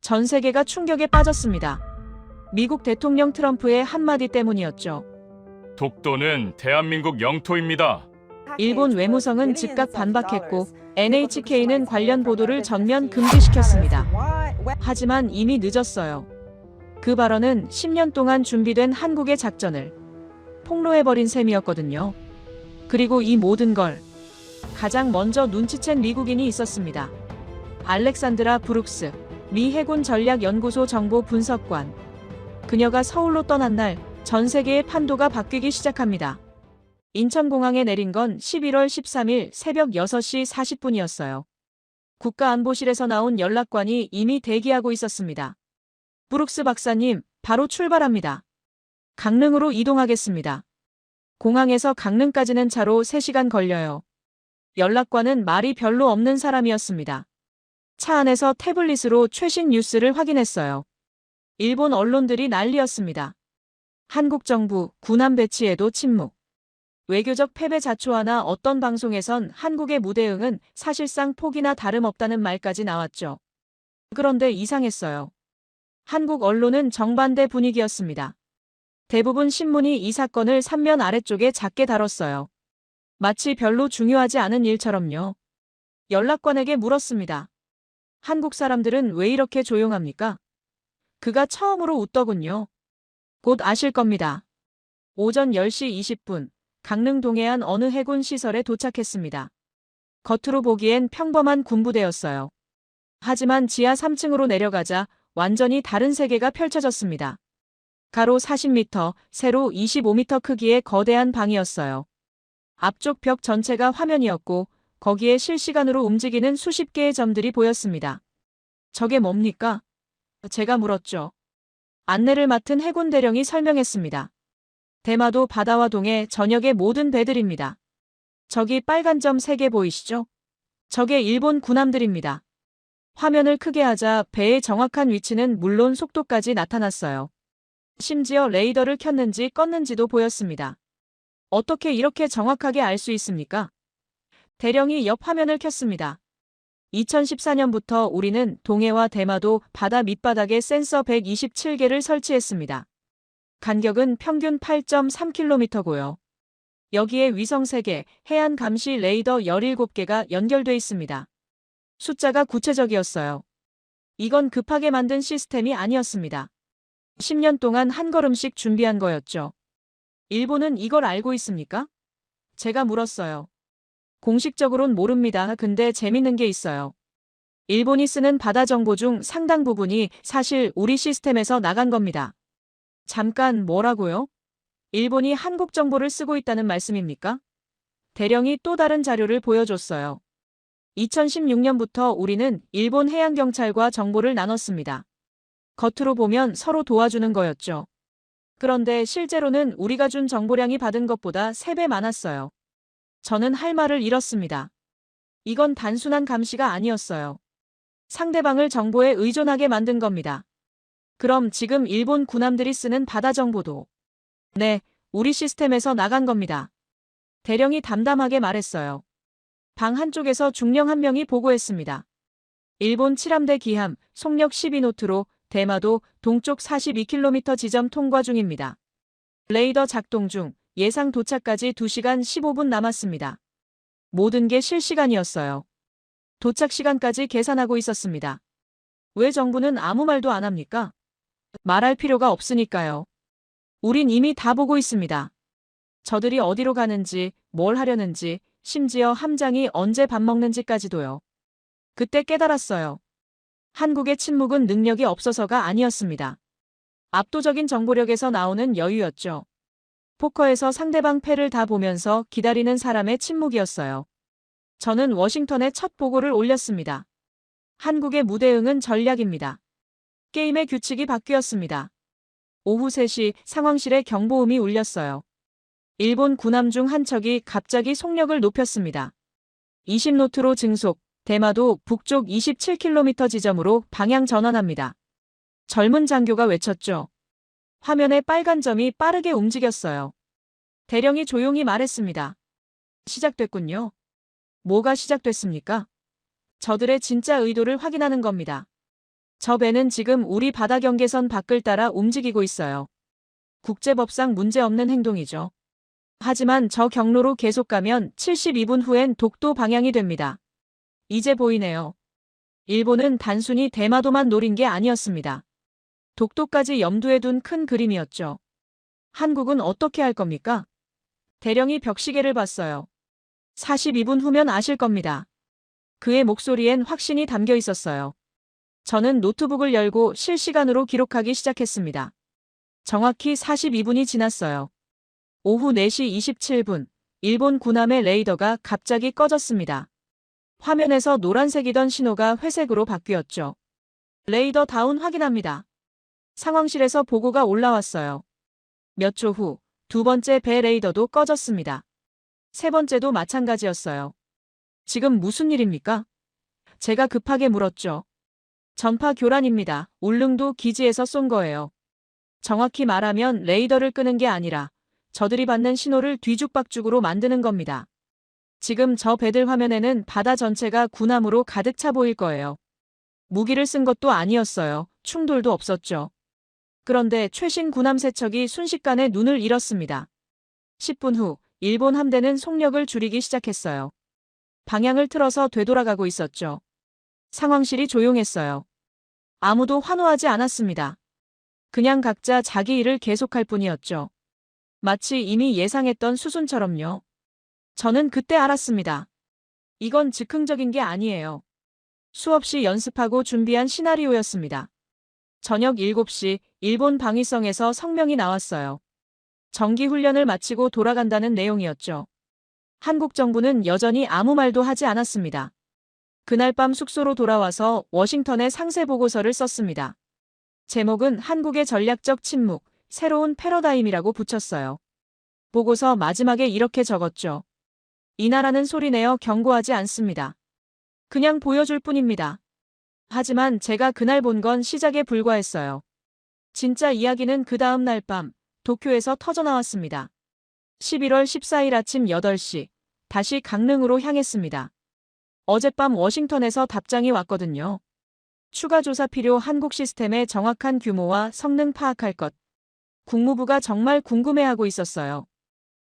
전 세계가 충격에 빠졌습니다. 미국 대통령 트럼프의 한마디 때문이었죠. 독도는 대한민국 영토입니다. 일본 외무성은 즉각 반박했고 NHK는 관련 보도를 전면 금지시켰습니다. 하지만 이미 늦었어요. 그 발언은 10년 동안 준비된 한국의 작전을 폭로해버린 셈이었거든요. 그리고 이 모든 걸 가장 먼저 눈치챈 미국인이 있었습니다. 알렉산드라 브룩스, 미 해군 전략연구소 정보 분석관. 그녀가 서울로 떠난 날 전 세계의 판도가 바뀌기 시작합니다. 인천공항에 내린 건 11월 13일 새벽 6시 40분이었어요. 국가안보실에서 나온 연락관이 이미 대기하고 있었습니다. 브룩스 박사님, 바로 출발합니다. 강릉으로 이동하겠습니다. 공항에서 강릉까지는 차로 3시간 걸려요. 연락관은 말이 별로 없는 사람이었습니다. 차 안에서 태블릿으로 최신 뉴스를 확인했어요. 일본 언론들이 난리였습니다. 한국 정부, 군함 배치에도 침묵. 외교적 패배 자초하나 어떤 방송에선 한국의 무대응은 사실상 포기나 다름없다는 말까지 나왔죠. 그런데 이상했어요. 한국 언론은 정반대 분위기였습니다. 대부분 신문이 이 사건을 삼면 아래쪽에 작게 다뤘어요. 마치 별로 중요하지 않은 일처럼요. 연락관에게 물었습니다. 한국 사람들은 왜 이렇게 조용합니까? 그가 처음으로 웃더군요. 곧 아실 겁니다. 오전 10시 20분, 강릉 동해안 어느 해군 시설에 도착했습니다. 겉으로 보기엔 평범한 군부대였어요. 하지만 지하 3층으로 내려가자 완전히 다른 세계가 펼쳐졌습니다. 가로 40m, 세로 25m 크기의 거대한 방이었어요. 앞쪽 벽 전체가 화면이었고 거기에 실시간으로 움직이는 수십 개의 점들이 보였습니다. 저게 뭡니까? 제가 물었죠. 안내를 맡은 해군 대령이 설명했습니다. 대마도 바다와 동해 전역의 모든 배들입니다. 저기 빨간 점 3개 보이시죠? 저게 일본 군함들입니다. 화면을 크게 하자 배의 정확한 위치는 물론 속도까지 나타났어요. 심지어 레이더를 켰는지 껐는지도 보였습니다. 어떻게 이렇게 정확하게 알 수 있습니까? 대령이 옆 화면을 켰습니다. 2014년부터 우리는 동해와 대마도 바다 밑바닥에 센서 127개를 설치했습니다. 간격은 평균 8.3km고요. 여기에 위성 3개, 해안 감시 레이더 17개가 연결돼 있습니다. 숫자가 구체적이었어요. 이건 급하게 만든 시스템이 아니었습니다. 10년 동안 한 걸음씩 준비한 거였죠. 일본은 이걸 알고 있습니까? 제가 물었어요. 공식적으론 모릅니다. 근데 재밌는 게 있어요. 일본이 쓰는 바다 정보 중 상당 부분이 사실 우리 시스템에서 나간 겁니다. 잠깐 뭐라고요? 일본이 한국 정보를 쓰고 있다는 말씀입니까? 대령이 또 다른 자료를 보여줬어요. 2016년부터 우리는 일본 해양경찰과 정보를 나눴습니다. 겉으로 보면 서로 도와주는 거였죠. 그런데 실제로는 우리가 준 정보량이 받은 것보다 3배 많았어요. 저는 할 말을 잃었습니다. 이건 단순한 감시가 아니었어요. 상대방을 정보에 의존하게 만든 겁니다. 그럼 지금 일본 군함들이 쓰는 바다 정보도 네, 우리 시스템에서 나간 겁니다. 대령이 담담하게 말했어요. 방 한쪽에서 중령 한 명이 보고했습니다. 일본 7함대 기함, 속력 12노트로 대마도 동쪽 42km 지점 통과 중입니다. 레이더 작동 중, 예상 도착까지 2시간 15분 남았습니다. 모든 게 실시간이었어요. 도착 시간까지 계산하고 있었습니다. 왜 정부는 아무 말도 안 합니까? 말할 필요가 없으니까요. 우린 이미 다 보고 있습니다. 저들이 어디로 가는지, 뭘 하려는지, 심지어 함장이 언제 밥 먹는지까지도요. 그때 깨달았어요. 한국의 침묵은 능력이 없어서가 아니었습니다. 압도적인 정보력에서 나오는 여유였죠. 포커에서 상대방 패를 다 보면서 기다리는 사람의 침묵이었어요. 저는 워싱턴에 첫 보고를 올렸습니다. 한국의 무대응은 전략입니다. 게임의 규칙이 바뀌었습니다. 오후 3시 상황실에 경보음이 울렸어요. 일본 군함 중 한 척이 갑자기 속력을 높였습니다. 20노트로 증속, 대마도 북쪽 27km 지점으로 방향 전환합니다. 젊은 장교가 외쳤죠. 화면에 빨간 점이 빠르게 움직였어요. 대령이 조용히 말했습니다. 시작됐군요. 뭐가 시작됐습니까? 저들의 진짜 의도를 확인하는 겁니다. 저 배는 지금 우리 바다 경계선 밖을 따라 움직이고 있어요. 국제법상 문제없는 행동이죠. 하지만 저 경로로 계속 가면 72분 후엔 독도 방향이 됩니다. 이제 보이네요. 일본은 단순히 대마도만 노린 게 아니었습니다. 독도까지 염두에 둔 큰 그림이었죠. 한국은 어떻게 할 겁니까? 대령이 벽시계를 봤어요. 42분 후면 아실 겁니다. 그의 목소리엔 확신이 담겨 있었어요. 저는 노트북을 열고 실시간으로 기록하기 시작했습니다. 정확히 42분이 지났어요. 오후 4시 27분, 일본 군함의 레이더가 갑자기 꺼졌습니다. 화면에서 노란색이던 신호가 회색으로 바뀌었죠. 레이더 다운 확인합니다. 상황실에서 보고가 올라왔어요. 몇 초 후, 두 번째 배 레이더도 꺼졌습니다. 세 번째도 마찬가지였어요. 지금 무슨 일입니까? 제가 급하게 물었죠. 전파 교란입니다. 울릉도 기지에서 쏜 거예요. 정확히 말하면 레이더를 끄는 게 아니라 저들이 받는 신호를 뒤죽박죽으로 만드는 겁니다. 지금 저 배들 화면에는 바다 전체가 군함으로 가득 차 보일 거예요. 무기를 쓴 것도 아니었어요. 충돌도 없었죠. 그런데 최신 군함 세척이 순식간에 눈을 잃었습니다. 10분 후 일본 함대는 속력을 줄이기 시작했어요. 방향을 틀어서 되돌아가고 있었죠. 상황실이 조용했어요. 아무도 환호하지 않았습니다. 그냥 각자 자기 일을 계속할 뿐이었죠. 마치 이미 예상했던 수순처럼요. 저는 그때 알았습니다. 이건 즉흥적인 게 아니에요. 수없이 연습하고 준비한 시나리오였습니다. 저녁 7시 일본 방위성에서 성명이 나왔어요. 정기 훈련을 마치고 돌아간다는 내용이었죠. 한국 정부는 여전히 아무 말도 하지 않았습니다. 그날 밤 숙소로 돌아와서 워싱턴에 상세 보고서를 썼습니다. 제목은 한국의 전략적 침묵, 새로운 패러다임이라고 붙였어요. 보고서 마지막에 이렇게 적었죠. 이 나라는 소리내어 경고하지 않습니다. 그냥 보여줄 뿐입니다. 하지만 제가 그날 본 건 시작에 불과했어요. 진짜 이야기는 그 다음 날 밤 도쿄에서 터져나왔습니다. 11월 14일 아침 8시 다시 강릉으로 향했습니다. 어젯밤 워싱턴에서 답장이 왔거든요. 추가 조사 필요 한국 시스템의 정확한 규모와 성능 파악할 것. 국무부가 정말 궁금해하고 있었어요.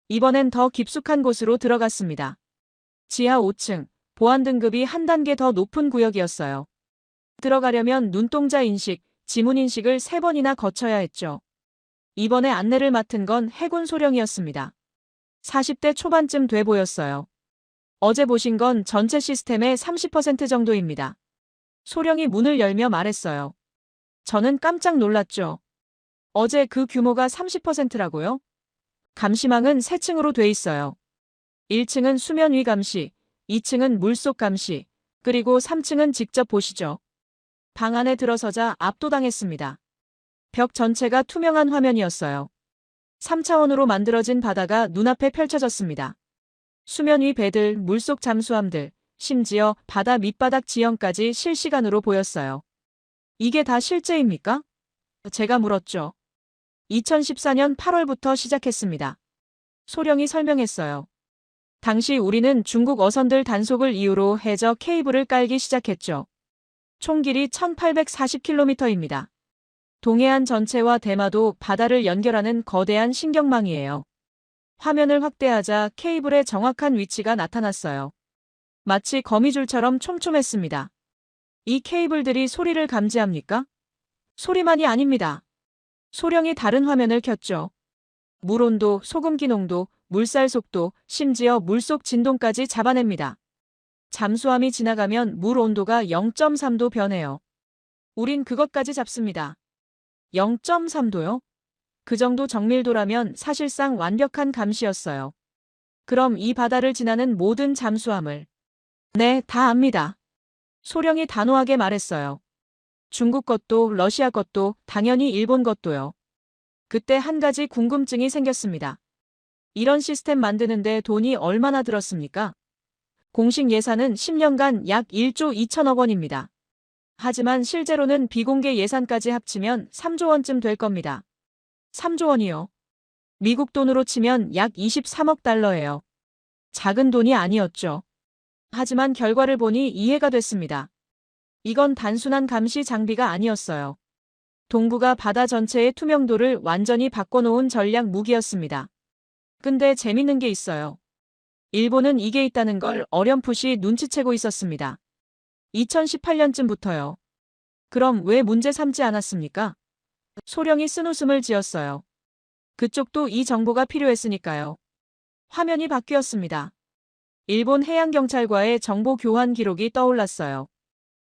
이번엔 더 깊숙한 곳으로 들어갔습니다. 지하 5층, 보안 등급이 한 단계 더 높은 구역이었어요. 들어가려면 눈동자 인식, 지문 인식을 3번이나 거쳐야 했죠. 이번에 안내를 맡은 건 해군 소령이었습니다. 40대 초반쯤 돼 보였어요. 어제 보신 건 전체 시스템의 30% 정도입니다. 소령이 문을 열며 말했어요. 저는 깜짝 놀랐죠. 어제 그 규모가 30%라고요? 감시망은 3층으로 돼 있어요. 1층은 수면 위 감시, 2층은 물속 감시, 그리고 3층은 직접 보시죠. 방 안에 들어서자 압도당했습니다. 벽 전체가 투명한 화면이었어요. 3차원으로 만들어진 바다가 눈앞에 펼쳐졌습니다. 수면 위 배들, 물속 잠수함들, 심지어 바다 밑바닥 지형까지 실시간으로 보였어요. 이게 다 실제입니까? 제가 물었죠. 2014년 8월부터 시작했습니다. 소령이 설명했어요. 당시 우리는 중국 어선들 단속을 이유로 해저 케이블을 깔기 시작했죠. 총 길이 1840km입니다. 동해안 전체와 대마도 바다를 연결하는 거대한 신경망이에요. 화면을 확대하자 케이블의 정확한 위치가 나타났어요. 마치 거미줄처럼 촘촘했습니다. 이 케이블들이 소리를 감지합니까? 소리만이 아닙니다. 소령이 다른 화면을 켰죠. 물 온도, 소금기 농도, 물살 속도, 심지어 물속 진동까지 잡아냅니다. 잠수함이 지나가면 물 온도가 0.3도 변해요. 우린 그것까지 잡습니다. 0.3도요? 그 정도 정밀도라면 사실상 완벽한 감시였어요. 그럼 이 바다를 지나는 모든 잠수함을. 네, 다 압니다. 소령이 단호하게 말했어요. 중국 것도 러시아 것도 당연히 일본 것도요. 그때 한 가지 궁금증이 생겼습니다. 이런 시스템 만드는데 돈이 얼마나 들었습니까? 공식 예산은 10년간 약 1조 2천억 원입니다. 하지만 실제로는 비공개 예산까지 합치면 3조 원쯤 될 겁니다. 3조 원이요. 미국 돈으로 치면 약 23억 달러예요. 작은 돈이 아니었죠. 하지만 결과를 보니 이해가 됐습니다. 이건 단순한 감시 장비가 아니었어요. 동부가 바다 전체의 투명도를 완전히 바꿔놓은 전략 무기였습니다. 근데 재밌는 게 있어요. 일본은 이게 있다는 걸 어렴풋이 눈치채고 있었습니다. 2018년쯤부터요. 그럼 왜 문제 삼지 않았습니까? 소령이 쓴웃음을 지었어요. 그쪽도 이 정보가 필요했으니까요. 화면이 바뀌었습니다. 일본 해양경찰과의 정보 교환 기록이 떠올랐어요.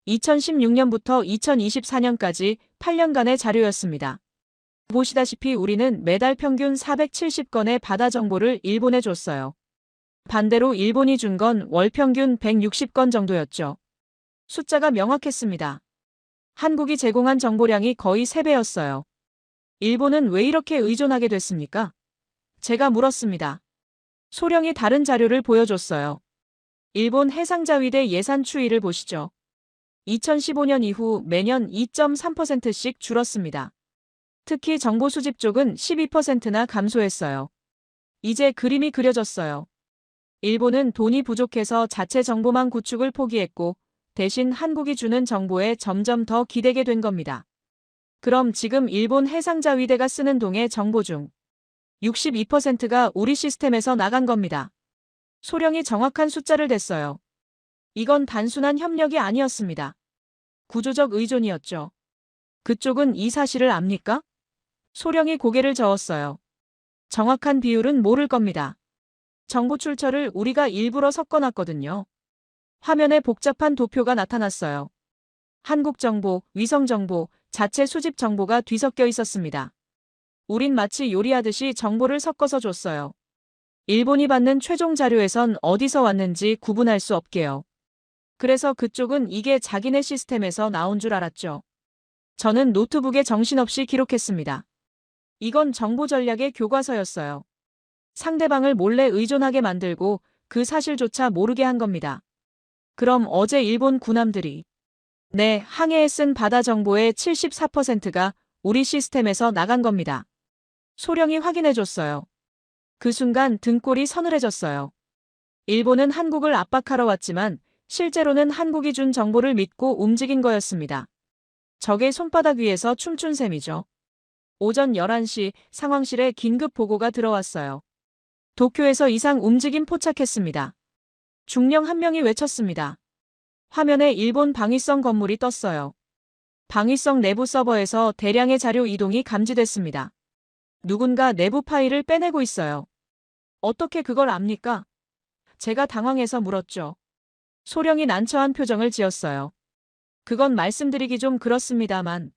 2016년부터 2024년까지 8년간의 자료였습니다. 보시다시피 우리는 매달 평균 470건의 바다 정보를 일본에 줬어요. 반대로 일본이 준 건 월 평균 160건 정도였죠. 숫자가 명확했습니다. 한국이 제공한 정보량이 거의 3배였어요. 일본은 왜 이렇게 의존하게 됐습니까? 제가 물었습니다. 소령이 다른 자료를 보여줬어요. 일본 해상자위대 예산 추이를 보시죠. 2015년 이후 매년 2.3%씩 줄었습니다. 특히 정보 수집 쪽은 12%나 감소했어요. 이제 그림이 그려졌어요. 일본은 돈이 부족해서 자체 정보망 구축을 포기했고 대신 한국이 주는 정보에 점점 더 기대게 된 겁니다. 그럼 지금 일본 해상자위대가 쓰는 동해 정보 중 62%가 우리 시스템에서 나간 겁니다. 소령이 정확한 숫자를 댔어요. 이건 단순한 협력이 아니었습니다. 구조적 의존이었죠. 그쪽은 이 사실을 압니까? 소령이 고개를 저었어요. 정확한 비율은 모를 겁니다. 정보 출처를 우리가 일부러 섞어놨거든요. 화면에 복잡한 도표가 나타났어요. 한국 정보, 위성 정보, 자체 수집 정보가 뒤섞여 있었습니다. 우린 마치 요리하듯이 정보를 섞어서 줬어요. 일본이 받는 최종 자료에선 어디서 왔는지 구분할 수 없게요. 그래서 그쪽은 이게 자기네 시스템에서 나온 줄 알았죠. 저는 노트북에 정신없이 기록했습니다. 이건 정보 전략의 교과서였어요. 상대방을 몰래 의존하게 만들고 그 사실조차 모르게 한 겁니다. 그럼 어제 일본 군함들이 항해에 쓴 바다 정보의 74%가 우리 시스템에서 나간 겁니다. 소령이 확인해줬어요. 그 순간 등골이 서늘해졌어요. 일본은 한국을 압박하러 왔지만 실제로는 한국이 준 정보를 믿고 움직인 거였습니다. 적의 손바닥 위에서 춤춘 셈이죠. 오전 11시 상황실에 긴급 보고가 들어왔어요. 도쿄에서 이상 움직임 포착했습니다. 중령 한 명이 외쳤습니다. 화면에 일본 방위성 건물이 떴어요. 방위성 내부 서버에서 대량의 자료 이동이 감지됐습니다. 누군가 내부 파일을 빼내고 있어요. 어떻게 그걸 압니까? 제가 당황해서 물었죠. 소령이 난처한 표정을 지었어요. 그건 말씀드리기 좀 그렇습니다만.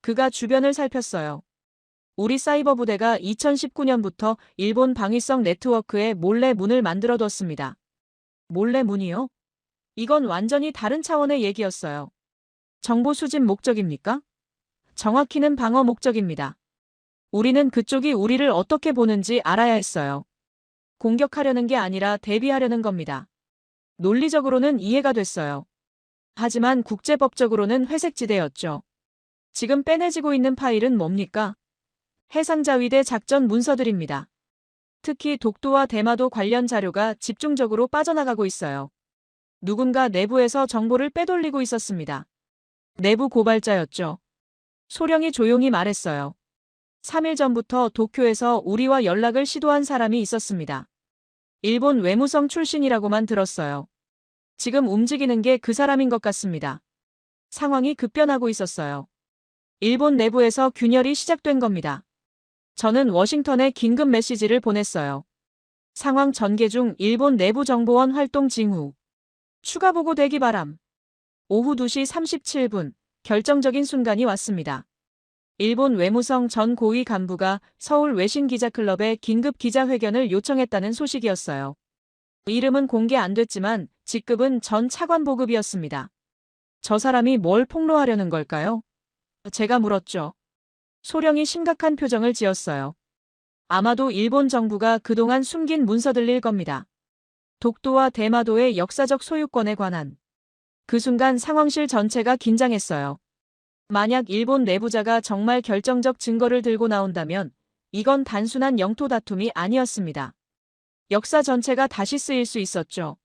그가 주변을 살폈어요. 우리 사이버 부대가 2019년부터 일본 방위성 네트워크에 몰래 문을 만들어뒀습니다. 몰래 문이요? 이건 완전히 다른 차원의 얘기였어요. 정보 수집 목적입니까? 정확히는 방어 목적입니다. 우리는 그쪽이 우리를 어떻게 보는지 알아야 했어요. 공격하려는 게 아니라 대비하려는 겁니다. 논리적으로는 이해가 됐어요. 하지만 국제법적으로는 회색지대였죠. 지금 빼내지고 있는 파일은 뭡니까? 해상자위대 작전 문서들입니다. 특히 독도와 대마도 관련 자료가 집중적으로 빠져나가고 있어요. 누군가 내부에서 정보를 빼돌리고 있었습니다. 내부 고발자였죠. 소령이 조용히 말했어요. 3일 전부터 도쿄에서 우리와 연락을 시도한 사람이 있었습니다. 일본 외무성 출신이라고만 들었어요. 지금 움직이는 게 그 사람인 것 같습니다. 상황이 급변하고 있었어요. 일본 내부에서 균열이 시작된 겁니다. 저는 워싱턴에 긴급 메시지를 보냈어요. 상황 전개 중 일본 내부정보원 활동 징후. 추가 보고 대기 바람. 오후 2시 37분, 결정적인 순간이 왔습니다. 일본 외무성 전 고위 간부가 서울 외신기자클럽에 긴급 기자회견을 요청했다는 소식이었어요. 이름은 공개 안 됐지만 직급은 전 차관보급이었습니다. 저 사람이 뭘 폭로하려는 걸까요? 제가 물었죠. 소령이 심각한 표정을 지었어요. 아마도 일본 정부가 그동안 숨긴 문서들일 겁니다. 독도와 대마도의 역사적 소유권에 관한. 그 순간 상황실 전체가 긴장했어요. 만약 일본 내부자가 정말 결정적 증거를 들고 나온다면 이건 단순한 영토 다툼이 아니었습니다. 역사 전체가 다시 쓰일 수 있었죠.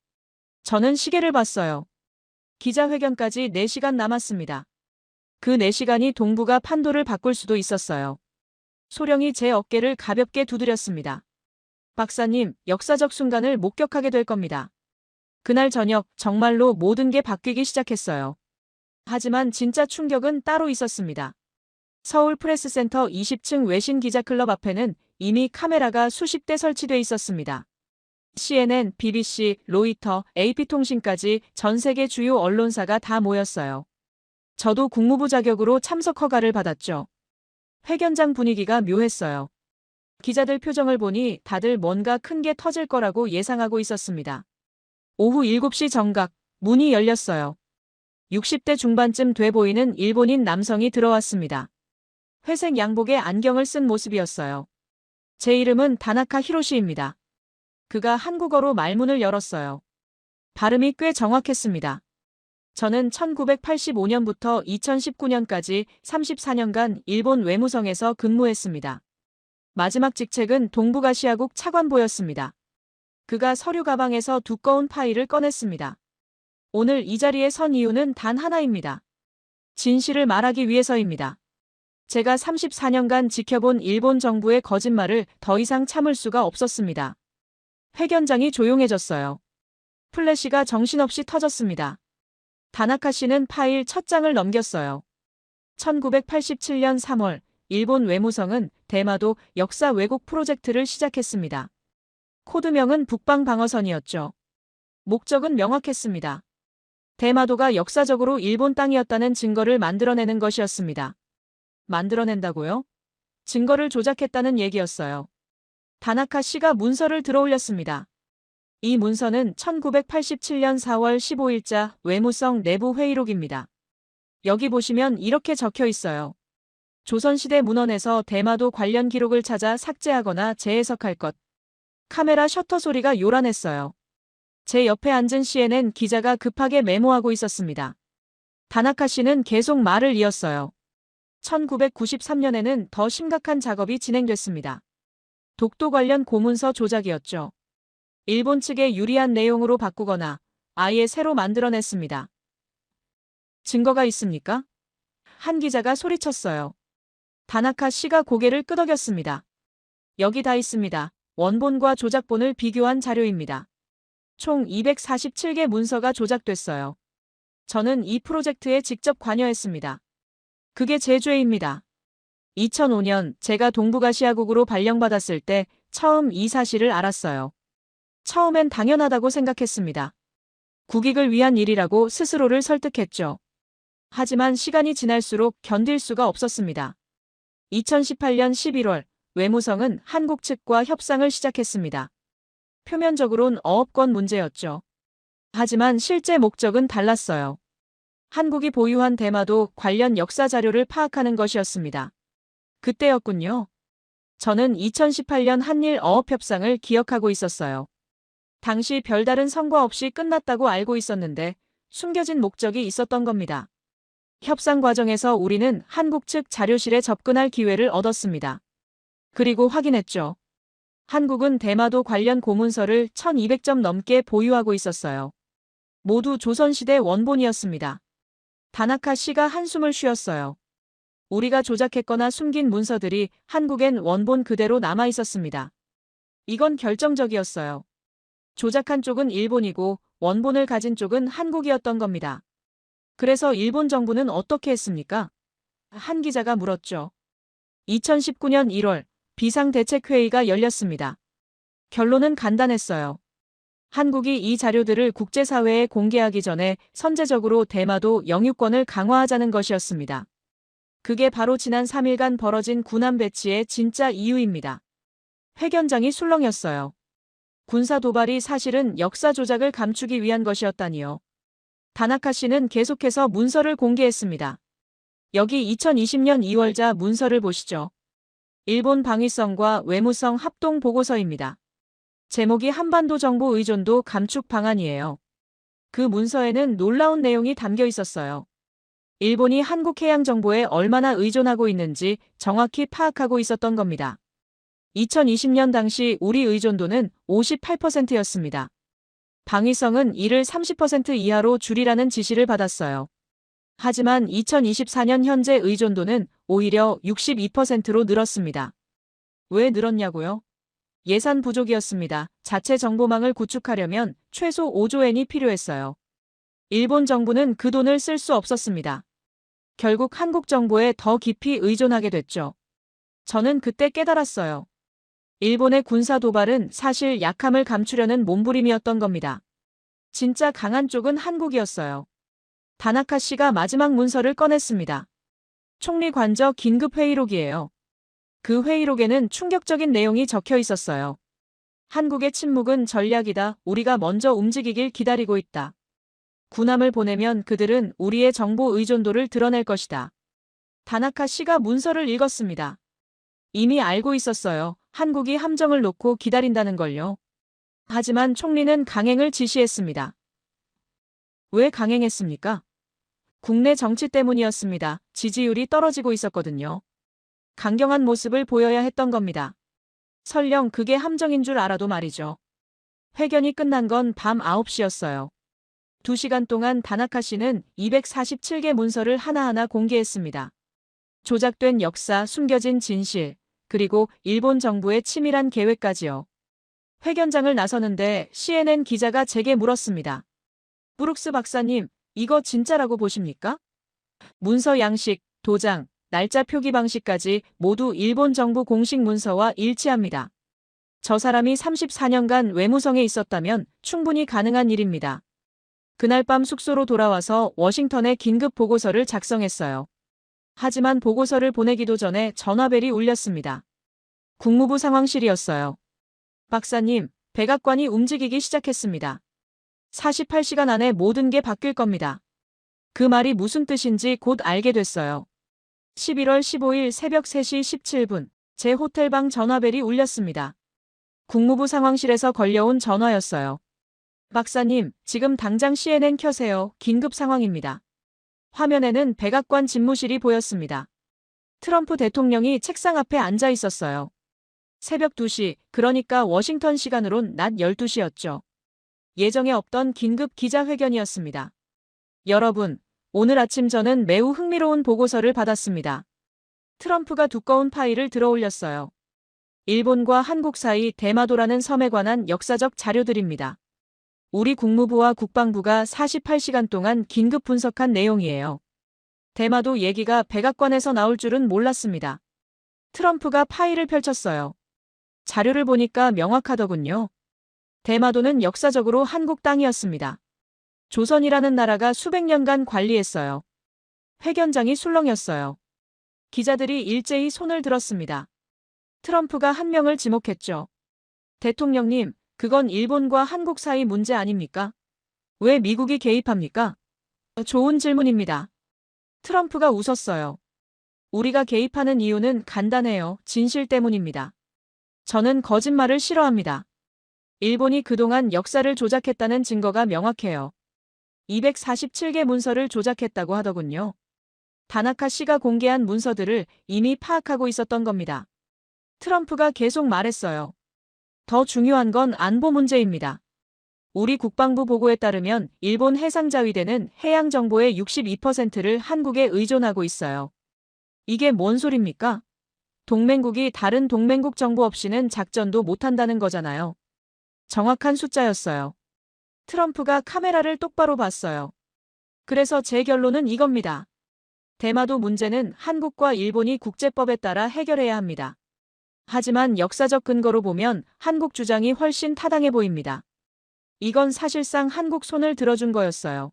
저는 시계를 봤어요. 기자회견까지 4시간 남았습니다. 그 4시간이 동북아 판도를 바꿀 수도 있었어요. 소령이 제 어깨를 가볍게 두드렸습니다. 박사님, 역사적 순간을 목격하게 될 겁니다. 그날 저녁 정말로 모든 게 바뀌기 시작했어요. 하지만 진짜 충격은 따로 있었습니다. 서울 프레스센터 20층 외신 기자클럽 앞에는 이미 카메라가 수십 대 설치돼 있었습니다. CNN, BBC, 로이터, AP통신까지 전 세계 주요 언론사가 다 모였어요. 저도 국무부 자격으로 참석 허가를 받았죠. 회견장 분위기가 묘했어요. 기자들 표정을 보니 다들 뭔가 큰 게 터질 거라고 예상하고 있었습니다. 오후 7시 정각, 문이 열렸어요. 60대 중반쯤 돼 보이는 일본인 남성이 들어왔습니다. 회색 양복에 안경을 쓴 모습이었어요. 제 이름은 다나카 히로시입니다. 그가 한국어로 말문을 열었어요. 발음이 꽤 정확했습니다. 저는 1985년부터 2019년까지 34년간 일본 외무성에서 근무했습니다. 마지막 직책은 동북아시아국 차관보였습니다. 그가 서류 가방에서 두꺼운 파일을 꺼냈습니다. 오늘 이 자리에 선 이유는 단 하나입니다. 진실을 말하기 위해서입니다. 제가 34년간 지켜본 일본 정부의 거짓말을 더 이상 참을 수가 없었습니다. 회견장이 조용해졌어요. 플래시가 정신없이 터졌습니다. 다나카 씨는 파일 첫 장을 넘겼어요. 1987년 3월, 일본 외무성은 대마도 역사 왜곡 프로젝트를 시작했습니다. 코드명은 북방방어선이었죠. 목적은 명확했습니다. 대마도가 역사적으로 일본 땅이었다는 증거를 만들어내는 것이었습니다. 만들어낸다고요? 증거를 조작했다는 얘기였어요. 다나카 씨가 문서를 들어올렸습니다. 이 문서는 1987년 4월 15일자 외무성 내부 회의록입니다. 여기 보시면 이렇게 적혀 있어요. 조선시대 문헌에서 대마도 관련 기록을 찾아 삭제하거나 재해석할 것. 카메라 셔터 소리가 요란했어요. 제 옆에 앉은 CNN 기자가 급하게 메모하고 있었습니다. 다나카 씨는 계속 말을 이었어요. 1993년에는 더 심각한 작업이 진행됐습니다. 독도 관련 고문서 조작이었죠. 일본 측에 유리한 내용으로 바꾸거나 아예 새로 만들어냈습니다. 증거가 있습니까? 한 기자가 소리쳤어요. 다나카 씨가 고개를 끄덕였습니다. 여기 다 있습니다. 원본과 조작본을 비교한 자료입니다. 총 247개 문서가 조작됐어요. 저는 이 프로젝트에 직접 관여했습니다. 그게 제 죄입니다. 2005년 제가 동북아시아국으로 발령받았을 때 처음 이 사실을 알았어요. 처음엔 당연하다고 생각했습니다. 국익을 위한 일이라고 스스로를 설득했죠. 하지만 시간이 지날수록 견딜 수가 없었습니다. 2018년 11월 외무성은 한국 측과 협상을 시작했습니다. 표면적으론 어업권 문제였죠. 하지만 실제 목적은 달랐어요. 한국이 보유한 대마도 관련 역사 자료를 파악하는 것이었습니다. 그때였군요. 저는 2018년 한일 어업 협상을 기억하고 있었어요. 당시 별다른 성과 없이 끝났다고 알고 있었는데 숨겨진 목적이 있었던 겁니다. 협상 과정에서 우리는 한국 측 자료실에 접근할 기회를 얻었습니다. 그리고 확인했죠. 한국은 대마도 관련 고문서를 1200점 넘게 보유하고 있었어요. 모두 조선시대 원본이었습니다. 다나카 씨가 한숨을 쉬었어요. 우리가 조작했거나 숨긴 문서들이 한국엔 원본 그대로 남아 있었습니다. 이건 결정적이었어요. 조작한 쪽은 일본이고 원본을 가진 쪽은 한국이었던 겁니다. 그래서 일본 정부는 어떻게 했습니까? 한 기자가 물었죠. 2019년 1월 비상대책회의가 열렸습니다. 결론은 간단했어요. 한국이 이 자료들을 국제사회에 공개하기 전에 선제적으로 대마도 영유권을 강화하자는 것이었습니다. 그게 바로 지난 3일간 벌어진 군함 배치의 진짜 이유입니다. 회견장이 술렁였어요. 군사 도발이 사실은 역사 조작을 감추기 위한 것이었다니요. 다나카 씨는 계속해서 문서를 공개했습니다. 여기 2020년 2월자 문서를 보시죠. 일본 방위성과 외무성 합동 보고서입니다. 제목이 한반도 정보 의존도 감축 방안이에요. 그 문서에는 놀라운 내용이 담겨 있었어요. 일본이 한국 해양 정보에 얼마나 의존하고 있는지 정확히 파악하고 있었던 겁니다. 2020년 당시 우리 의존도는 58%였습니다. 방위성은 이를 30% 이하로 줄이라는 지시를 받았어요. 하지만 2024년 현재 의존도는 오히려 62%로 늘었습니다. 왜 늘었냐고요? 예산 부족이었습니다. 자체 정보망을 구축하려면 최소 5조 엔이 필요했어요. 일본 정부는 그 돈을 쓸 수 없었습니다. 결국 한국 정보에 더 깊이 의존하게 됐죠. 저는 그때 깨달았어요. 일본의 군사 도발은 사실 약함을 감추려는 몸부림이었던 겁니다. 진짜 강한 쪽은 한국이었어요. 다나카 씨가 마지막 문서를 꺼냈습니다. 총리 관저 긴급 회의록이에요. 그 회의록에는 충격적인 내용이 적혀 있었어요. 한국의 침묵은 전략이다. 우리가 먼저 움직이길 기다리고 있다. 군함을 보내면 그들은 우리의 정보 의존도를 드러낼 것이다. 다나카 씨가 문서를 읽었습니다. 이미 알고 있었어요. 한국이 함정을 놓고 기다린다는 걸요. 하지만 총리는 강행을 지시했습니다. 왜 강행했습니까? 국내 정치 때문이었습니다. 지지율이 떨어지고 있었거든요. 강경한 모습을 보여야 했던 겁니다. 설령 그게 함정인 줄 알아도 말이죠. 회견이 끝난 건 밤 9시였어요. 2시간 동안 다나카 씨는 247개 문서를 하나하나 공개했습니다. 조작된 역사, 숨겨진 진실, 그리고 일본 정부의 치밀한 계획까지요. 회견장을 나서는데 CNN 기자가 제게 물었습니다. 브룩스 박사님, 이거 진짜라고 보십니까? 문서 양식, 도장, 날짜 표기 방식까지 모두 일본 정부 공식 문서와 일치합니다. 저 사람이 34년간 외무성에 있었다면 충분히 가능한 일입니다. 그날 밤 숙소로 돌아와서 워싱턴에 긴급 보고서를 작성했어요. 하지만 보고서를 보내기도 전에 전화벨이 울렸습니다. 국무부 상황실이었어요. 박사님, 백악관이 움직이기 시작했습니다. 48시간 안에 모든 게 바뀔 겁니다. 그 말이 무슨 뜻인지 곧 알게 됐어요. 11월 15일 새벽 3시 17분, 제 호텔방 전화벨이 울렸습니다. 국무부 상황실에서 걸려온 전화였어요. 박사님, 지금 당장 CNN 켜세요. 긴급 상황입니다. 화면에는 백악관 집무실이 보였습니다. 트럼프 대통령이 책상 앞에 앉아 있었어요. 새벽 2시, 그러니까 워싱턴 시간으론 낮 12시였죠. 예정에 없던 긴급 기자회견이었습니다. 여러분, 오늘 아침 저는 매우 흥미로운 보고서를 받았습니다. 트럼프가 두꺼운 파일을 들어올렸어요. 일본과 한국 사이 대마도라는 섬에 관한 역사적 자료들입니다. 우리 국무부와 국방부가 48시간 동안 긴급 분석한 내용이에요. 대마도 얘기가 백악관에서 나올 줄은 몰랐습니다. 트럼프가 파일을 펼쳤어요. 자료를 보니까 명확하더군요. 대마도는 역사적으로 한국 땅이었습니다. 조선이라는 나라가 수백 년간 관리했어요. 회견장이 술렁였어요. 기자들이 일제히 손을 들었습니다. 트럼프가 한 명을 지목했죠. 대통령님, 그건 일본과 한국 사이 문제 아닙니까? 왜 미국이 개입합니까? 좋은 질문입니다. 트럼프가 웃었어요. 우리가 개입하는 이유는 간단해요. 진실 때문입니다. 저는 거짓말을 싫어합니다. 일본이 그동안 역사를 조작했다는 증거가 명확해요. 247개 문서를 조작했다고 하더군요. 다나카 씨가 공개한 문서들을 이미 파악하고 있었던 겁니다. 트럼프가 계속 말했어요. 더 중요한 건 안보 문제입니다. 우리 국방부 보고에 따르면 일본 해상자위대는 해양 정보의 62%를 한국에 의존하고 있어요. 이게 뭔 소립니까? 동맹국이 다른 동맹국 정보 없이는 작전도 못한다는 거잖아요. 정확한 숫자였어요. 트럼프가 카메라를 똑바로 봤어요. 그래서 제 결론은 이겁니다. 대마도 문제는 한국과 일본이 국제법에 따라 해결해야 합니다. 하지만 역사적 근거로 보면 한국 주장이 훨씬 타당해 보입니다. 이건 사실상 한국 손을 들어준 거였어요.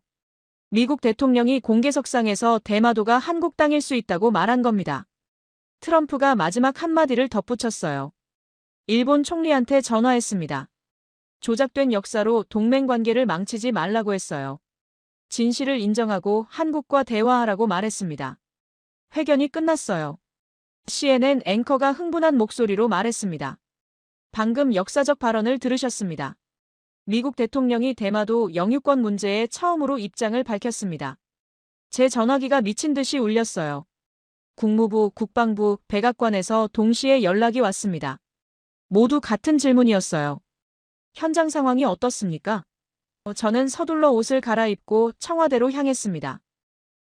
미국 대통령이 공개석상에서 대마도가 한국 땅일 수 있다고 말한 겁니다. 트럼프가 마지막 한마디를 덧붙였어요. 일본 총리한테 전화했습니다. 조작된 역사로 동맹 관계를 망치지 말라고 했어요. 진실을 인정하고 한국과 대화하라고 말했습니다. 회견이 끝났어요. CNN 앵커가 흥분한 목소리로 말했습니다. 방금 역사적 발언을 들으셨습니다. 미국 대통령이 대마도 영유권 문제에 처음으로 입장을 밝혔습니다. 제 전화기가 미친 듯이 울렸어요. 국무부, 국방부, 백악관에서 동시에 연락이 왔습니다. 모두 같은 질문이었어요. 현장 상황이 어떻습니까? 저는 서둘러 옷을 갈아입고 청와대로 향했습니다.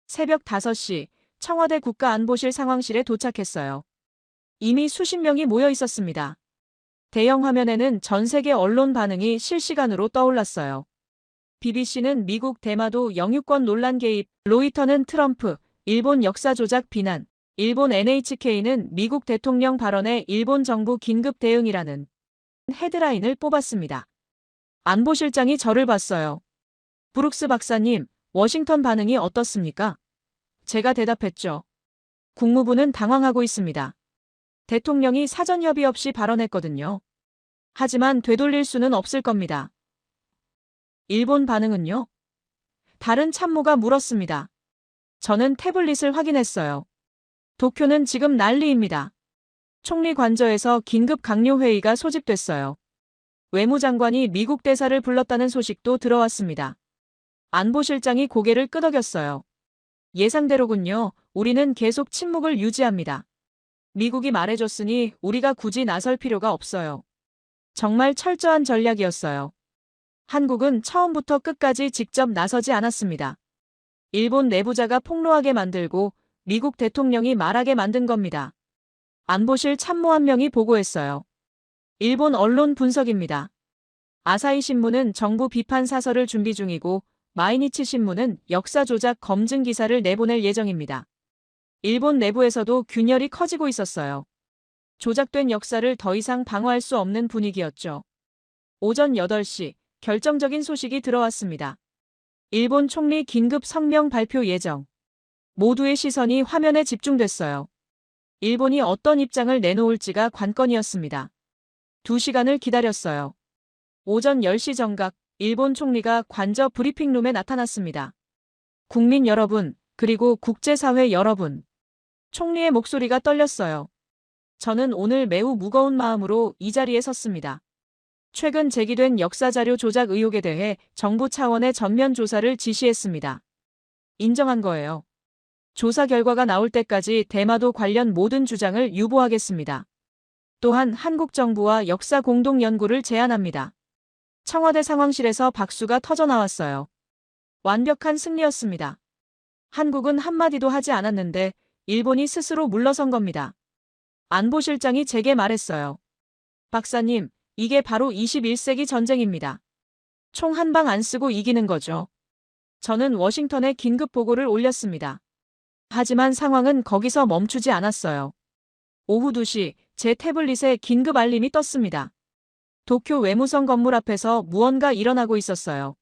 새벽 5시 청와대 국가안보실 상황실에 도착했어요. 이미 수십 명이 모여 있었습니다. 대형 화면에는 전 세계 언론 반응이 실시간으로 떠올랐어요. BBC는 미국 대마도 영유권 논란 개입, 로이터는 트럼프, 일본 역사 조작 비난, 일본 NHK는 미국 대통령 발언에 일본 정부 긴급 대응이라는 헤드라인을 뽑았습니다. 안보실장이 저를 봤어요. 브룩스 박사님, 워싱턴 반응이 어떻습니까? 제가 대답했죠. 국무부는 당황하고 있습니다. 대통령이 사전 협의 없이 발언했거든요. 하지만 되돌릴 수는 없을 겁니다. 일본 반응은요? 다른 참모가 물었습니다. 저는 태블릿을 확인했어요. 도쿄는 지금 난리입니다. 총리 관저에서 긴급 강요 회의가 소집됐어요. 외무장관이 미국 대사를 불렀다는 소식도 들어왔습니다. 안보실장이 고개를 끄덕였어요. 예상대로군요. 우리는 계속 침묵을 유지합니다. 미국이 말해줬으니 우리가 굳이 나설 필요가 없어요. 정말 철저한 전략이었어요. 한국은 처음부터 끝까지 직접 나서지 않았습니다. 일본 내부자가 폭로하게 만들고 미국 대통령이 말하게 만든 겁니다. 안보실 참모 한 명이 보고했어요. 일본 언론 분석입니다. 아사히 신문은 정부 비판 사설을 준비 중이고 마이니치 신문은 역사 조작 검증 기사를 내보낼 예정입니다. 일본 내부에서도 균열이 커지고 있었어요. 조작된 역사를 더 이상 방어할 수 없는 분위기였죠. 오전 8시 결정적인 소식이 들어왔습니다. 일본 총리 긴급 성명 발표 예정. 모두의 시선이 화면에 집중됐어요. 일본이 어떤 입장을 내놓을지가 관건이었습니다. 2시간을 기다렸어요. 오전 10시 정각 일본 총리가 관저 브리핑룸에 나타났습니다. 국민 여러분, 그리고 국제사회 여러분. 총리의 목소리가 떨렸어요. 저는 오늘 매우 무거운 마음으로 이 자리에 섰습니다. 최근 제기된 역사자료 조작 의혹에 대해 정부 차원의 전면 조사를 지시했습니다. 인정한 거예요. 조사 결과가 나올 때까지 대마도 관련 모든 주장을 유보하겠습니다. 또한 한국 정부와 역사 공동 연구를 제안합니다. 청와대 상황실에서 박수가 터져 나왔어요. 완벽한 승리였습니다. 한국은 한마디도 하지 않았는데 일본이 스스로 물러선 겁니다. 안보실장이 제게 말했어요. 박사님, 이게 바로 21세기 전쟁입니다. 총 한 방 안 쓰고 이기는 거죠. 저는 워싱턴에 긴급 보고를 올렸습니다. 하지만 상황은 거기서 멈추지 않았어요. 오후 2시 제 태블릿에 긴급 알림이 떴습니다. 도쿄 외무성 건물 앞에서 무언가 일어나고 있었어요.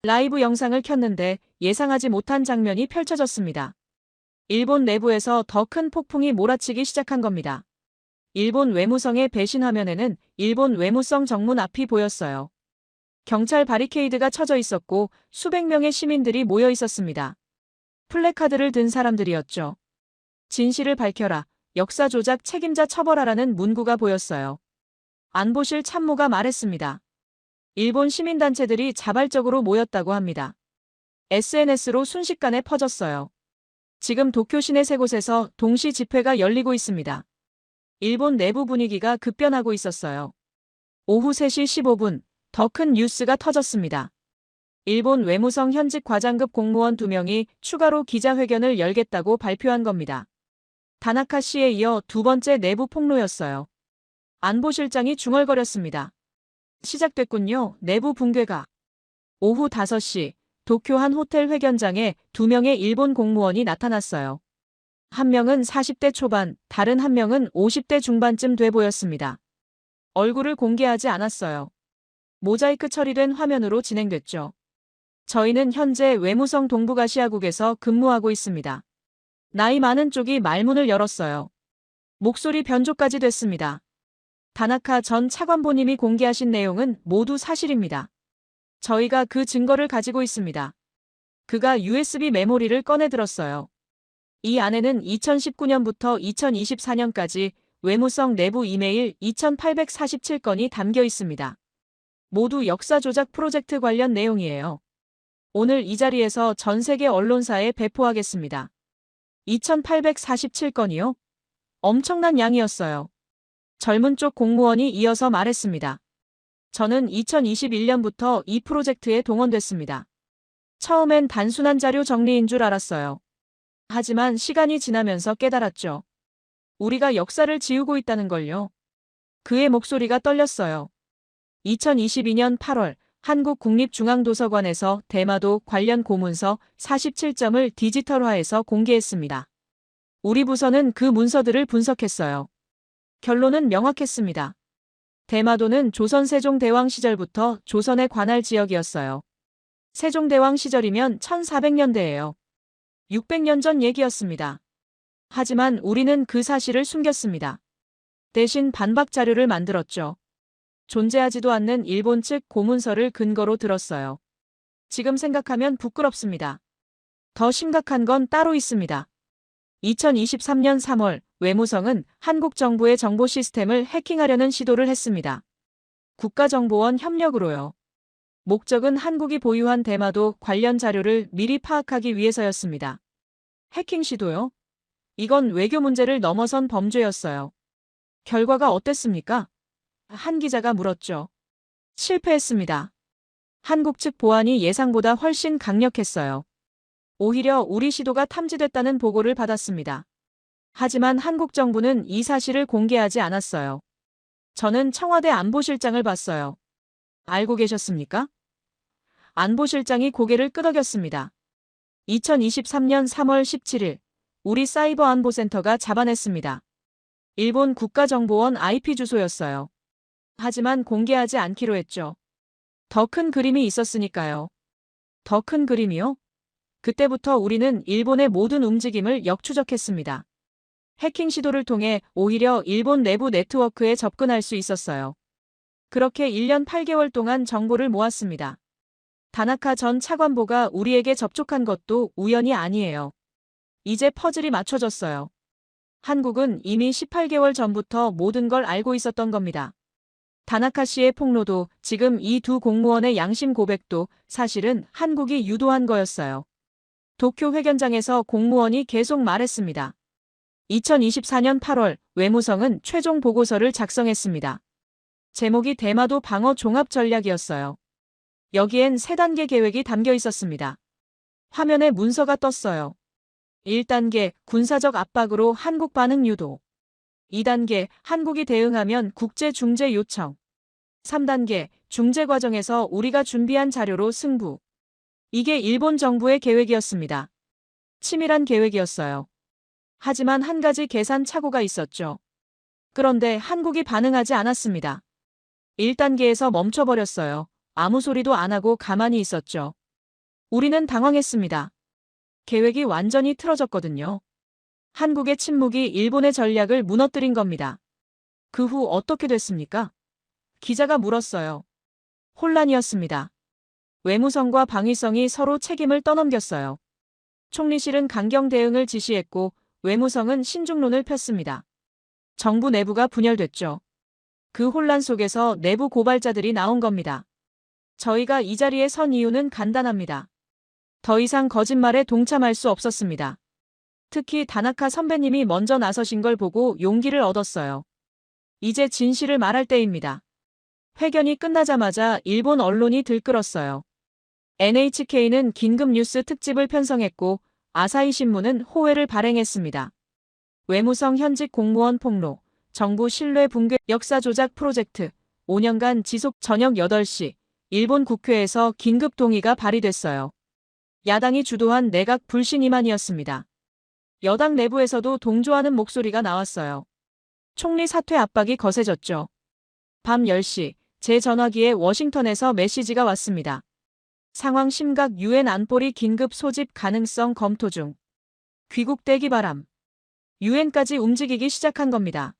라이브 영상을 켰는데 예상하지 못한 장면이 펼쳐졌습니다. 일본 내부에서 더 큰 폭풍이 몰아치기 시작한 겁니다. 일본 외무성의 배신 화면에는 일본 외무성 정문 앞이 보였어요. 경찰 바리케이드가 쳐져 있었고 수백 명의 시민들이 모여 있었습니다. 플래카드를 든 사람들이었죠. 진실을 밝혀라, 역사 조작 책임자 처벌하라는 문구가 보였어요. 안보실 참모가 말했습니다. 일본 시민단체들이 자발적으로 모였다고 합니다. SNS로 순식간에 퍼졌어요. 지금 도쿄 시내 3곳에서 동시 집회가 열리고 있습니다. 일본 내부 분위기가 급변하고 있었어요. 오후 3시 15분, 더 큰 뉴스가 터졌습니다. 일본 외무성 현직 과장급 공무원 2명이 추가로 기자회견을 열겠다고 발표한 겁니다. 다나카 씨에 이어 2번째 내부 폭로였어요. 안보실장이 중얼거렸습니다. 시작됐군요, 내부 붕괴가. 오후 5시, 도쿄 한 호텔 회견장에 2명의 일본 공무원이 나타났어요. 한 명은 40대 초반, 다른 한 명은 50대 중반쯤 돼 보였습니다. 얼굴을 공개하지 않았어요. 모자이크 처리된 화면으로 진행됐죠. 저희는 현재 외무성 동북아시아국에서 근무하고 있습니다. 나이 많은 쪽이 말문을 열었어요. 목소리 변조까지 됐습니다. 다나카 전 차관보님이 공개하신 내용은 모두 사실입니다. 저희가 그 증거를 가지고 있습니다. 그가 USB 메모리를 꺼내 들었어요. 이 안에는 2019년부터 2024년까지 외무성 내부 이메일 2847건이 담겨 있습니다. 모두 역사 조작 프로젝트 관련 내용이에요. 오늘 이 자리에서 전 세계 언론사에 배포하겠습니다. 2847건이요? 엄청난 양이었어요. 젊은 쪽 공무원이 이어서 말했습니다. 저는 2021년부터 이 프로젝트에 동원됐습니다. 처음엔 단순한 자료 정리인 줄 알았어요. 하지만 시간이 지나면서 깨달았죠. 우리가 역사를 지우고 있다는 걸요. 그의 목소리가 떨렸어요. 2022년 8월 한국국립중앙도서관에서 대마도 관련 고문서 47점을 디지털화해서 공개했습니다. 우리 부서는 그 문서들을 분석했어요. 결론은 명확했습니다. 대마도는 조선 세종대왕 시절부터 조선의 관할 지역이었어요. 세종대왕 시절이면 1400년대예요. 600년 전 얘기였습니다. 하지만 우리는 그 사실을 숨겼습니다. 대신 반박 자료를 만들었죠. 존재하지도 않는 일본 측 고문서를 근거로 들었어요. 지금 생각하면 부끄럽습니다. 더 심각한 건 따로 있습니다. 2023년 3월 외무성은 한국 정부의 정보 시스템을 해킹하려는 시도를 했습니다. 국가정보원 협력으로요. 목적은 한국이 보유한 대마도 관련 자료를 미리 파악하기 위해서였습니다. 해킹 시도요? 이건 외교 문제를 넘어선 범죄였어요. 결과가 어땠습니까? 한 기자가 물었죠. 실패했습니다. 한국 측 보안이 예상보다 훨씬 강력했어요. 오히려 우리 시도가 탐지됐다는 보고를 받았습니다. 하지만 한국 정부는 이 사실을 공개하지 않았어요. 저는 청와대 안보실장을 봤어요. 알고 계셨습니까? 안보실장이 고개를 끄덕였습니다. 2023년 3월 17일 우리 사이버안보센터가 잡아냈습니다. 일본 국가정보원 IP 주소였어요. 하지만 공개하지 않기로 했죠. 더 큰 그림이 있었으니까요. 더 큰 그림이요? 그때부터 우리는 일본의 모든 움직임을 역추적했습니다. 해킹 시도를 통해 오히려 일본 내부 네트워크에 접근할 수 있었어요. 그렇게 1년 8개월 동안 정보를 모았습니다. 다나카 전 차관보가 우리에게 접촉한 것도 우연이 아니에요. 이제 퍼즐이 맞춰졌어요. 한국은 이미 18개월 전부터 모든 걸 알고 있었던 겁니다. 다나카 씨의 폭로도 지금 이 두 공무원의 양심 고백도 사실은 한국이 유도한 거였어요. 도쿄 회견장에서 공무원이 계속 말했습니다. 2024년 8월 외무성은 최종 보고서를 작성했습니다. 제목이 대마도 방어 종합 전략이었어요. 여기엔 3단계 계획이 담겨 있었습니다. 화면에 문서가 떴어요. 1단계 군사적 압박으로 한국 반응 유도. 2단계 한국이 대응하면 국제 중재 요청. 3단계 중재 과정에서 우리가 준비한 자료로 승부. 이게 일본 정부의 계획이었습니다. 치밀한 계획이었어요. 하지만 한 가지 계산 착오가 있었죠. 그런데 한국이 반응하지 않았습니다. 1단계에서 멈춰버렸어요. 아무 소리도 안 하고 가만히 있었죠. 우리는 당황했습니다. 계획이 완전히 틀어졌거든요. 한국의 침묵이 일본의 전략을 무너뜨린 겁니다. 그 후 어떻게 됐습니까? 기자가 물었어요. 혼란이었습니다. 외무성과 방위성이 서로 책임을 떠넘겼어요. 총리실은 강경 대응을 지시했고 외무성은 신중론을 폈습니다. 정부 내부가 분열됐죠. 그 혼란 속에서 내부 고발자들이 나온 겁니다. 저희가 이 자리에 선 이유는 간단합니다. 더 이상 거짓말에 동참할 수 없었습니다. 특히 다나카 선배님이 먼저 나서신 걸 보고 용기를 얻었어요. 이제 진실을 말할 때입니다. 회견이 끝나자마자 일본 언론이 들끓었어요. NHK는 긴급 뉴스 특집을 편성했고 아사히 신문은 호외를 발행했습니다. 외무성 현직 공무원 폭로, 정부 신뢰 붕괴 역사 조작 프로젝트, 5년간 지속 저녁 8시, 일본 국회에서 긴급 동의가 발의됐어요. 야당이 주도한 내각 불신임안이었습니다. 여당 내부에서도 동조하는 목소리가 나왔어요. 총리 사퇴 압박이 거세졌죠. 밤 10시, 제 전화기에 워싱턴에서 메시지가 왔습니다. 상황 심각 유엔 안보리 긴급 소집 가능성 검토 중. 귀국되기 바람. 유엔까지 움직이기 시작한 겁니다.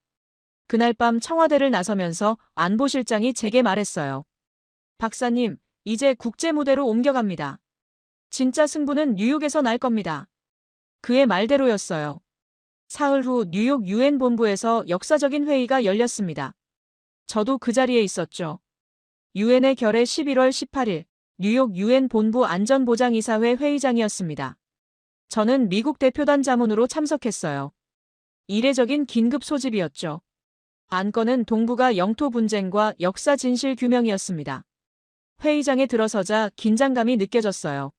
그날 밤 청와대를 나서면서 안보실장이 제게 말했어요. 박사님, 이제 국제무대로 옮겨갑니다. 진짜 승부는 뉴욕에서 날 겁니다. 그의 말대로였어요. 사흘 후 뉴욕 유엔 본부에서 역사적인 회의가 열렸습니다. 저도 그 자리에 있었죠. 유엔의 결의 11월 18일 뉴욕 유엔 본부 안전보장이사회 회의장이었습니다. 저는 미국 대표단 자문으로 참석했어요. 이례적인 긴급 소집이었죠. 안건은 동북아 영토 분쟁과 역사 진실 규명이었습니다. 회의장에 들어서자 긴장감이 느껴졌어요.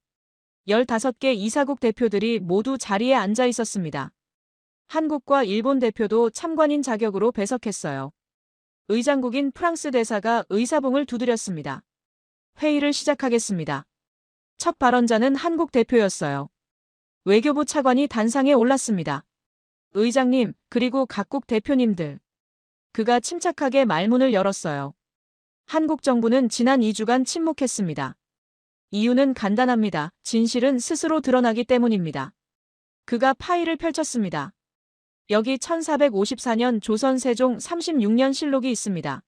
15개 이사국 대표들이 모두 자리에 앉아 있었습니다. 한국과 일본 대표도 참관인 자격으로 배석했어요. 의장국인 프랑스 대사가 의사봉을 두드렸습니다. 회의를 시작하겠습니다. 첫 발언자는 한국 대표였어요. 외교부 차관이 단상에 올랐습니다. 의장님, 그리고 각국 대표님들. 그가 침착하게 말문을 열었어요. 한국 정부는 지난 2주간 침묵했습니다. 이유는 간단합니다. 진실은 스스로 드러나기 때문입니다. 그가 파일을 펼쳤습니다. 여기 1454년 조선 세종 36년 실록이 있습니다.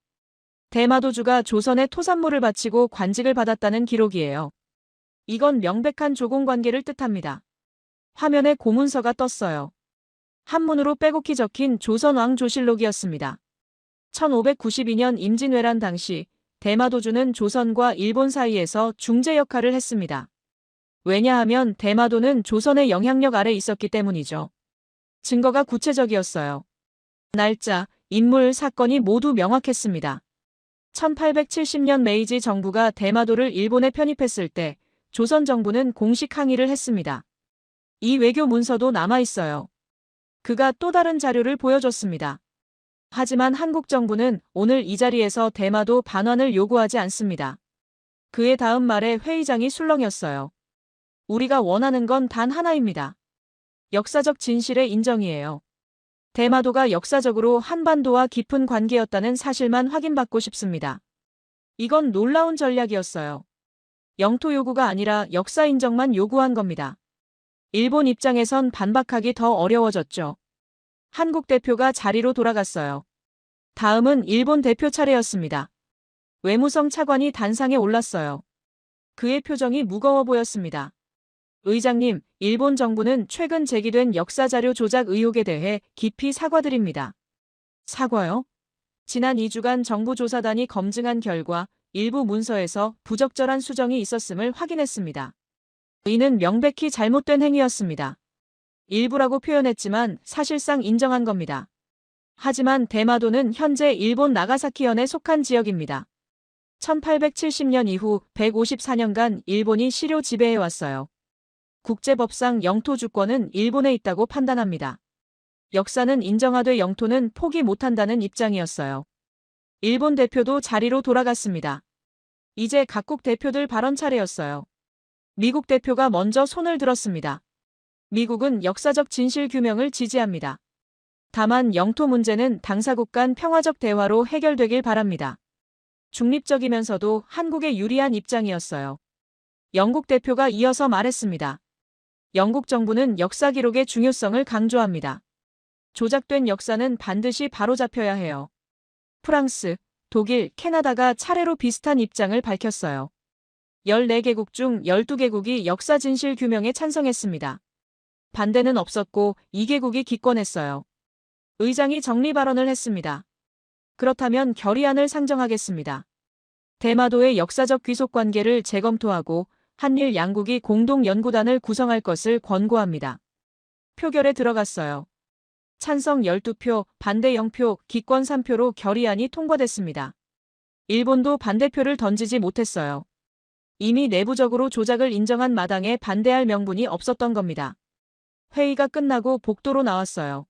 대마도주가 조선에 토산물을 바치고 관직을 받았다는 기록이에요. 이건 명백한 조공관계를 뜻합니다. 화면에 고문서가 떴어요. 한문으로 빼곡히 적힌 조선왕조실록이었습니다. 1592년 임진왜란 당시 대마도주는 조선과 일본 사이에서 중재 역할을 했습니다. 왜냐하면 대마도는 조선의 영향력 아래 있었기 때문이죠. 증거가 구체적이었어요. 날짜, 인물, 사건이 모두 명확했습니다. 1870년 메이지 정부가 대마도를 일본에 편입했을 때 조선 정부는 공식 항의를 했습니다. 이 외교 문서도 남아있어요. 그가 또 다른 자료를 보여줬습니다. 하지만 한국 정부는 오늘 이 자리에서 대마도 반환을 요구하지 않습니다. 그의 다음 말에 회의장이 술렁였어요. 우리가 원하는 건 단 하나입니다. 역사적 진실의 인정이에요. 대마도가 역사적으로 한반도와 깊은 관계였다는 사실만 확인받고 싶습니다. 이건 놀라운 전략이었어요. 영토 요구가 아니라 역사 인정만 요구한 겁니다. 일본 입장에선 반박하기 더 어려워졌죠. 한국 대표가 자리로 돌아갔어요. 다음은 일본 대표 차례였습니다. 외무성 차관이 단상에 올랐어요. 그의 표정이 무거워 보였습니다. 의장님, 일본 정부는 최근 제기된 역사자료 조작 의혹에 대해 깊이 사과드립니다. 사과요? 지난 2주간 정부조사단이 검증한 결과 일부 문서에서 부적절한 수정이 있었음을 확인했습니다. 이는 명백히 잘못된 행위였습니다. 일부라고 표현했지만 사실상 인정한 겁니다. 하지만 대마도는 현재 일본 나가사키현에 속한 지역입니다. 1870년 이후 154년간 일본이 실효 지배해왔어요. 국제법상 영토 주권은 일본에 있다고 판단합니다. 역사는 인정하되 영토는 포기 못한다는 입장이었어요. 일본 대표도 자리로 돌아갔습니다. 이제 각국 대표들 발언 차례였어요. 미국 대표가 먼저 손을 들었습니다. 미국은 역사적 진실 규명을 지지합니다. 다만 영토 문제는 당사국 간 평화적 대화로 해결되길 바랍니다. 중립적이면서도 한국에 유리한 입장이었어요. 영국 대표가 이어서 말했습니다. 영국 정부는 역사 기록의 중요성을 강조합니다. 조작된 역사는 반드시 바로잡혀야 해요. 프랑스, 독일, 캐나다가 차례로 비슷한 입장을 밝혔어요. 14개국 중 12개국이 역사 진실 규명에 찬성했습니다. 반대는 없었고 2개국이 기권했어요. 의장이 정리 발언을 했습니다. 그렇다면 결의안을 상정하겠습니다. 대마도의 역사적 귀속 관계를 재검토하고 한일 양국이 공동 연구단을 구성할 것을 권고합니다. 표결에 들어갔어요. 찬성 12표, 반대 0표, 기권 3표로 결의안이 통과됐습니다. 일본도 반대표를 던지지 못했어요. 이미 내부적으로 조작을 인정한 마당에 반대할 명분이 없었던 겁니다. 회의가 끝나고 복도로 나왔어요.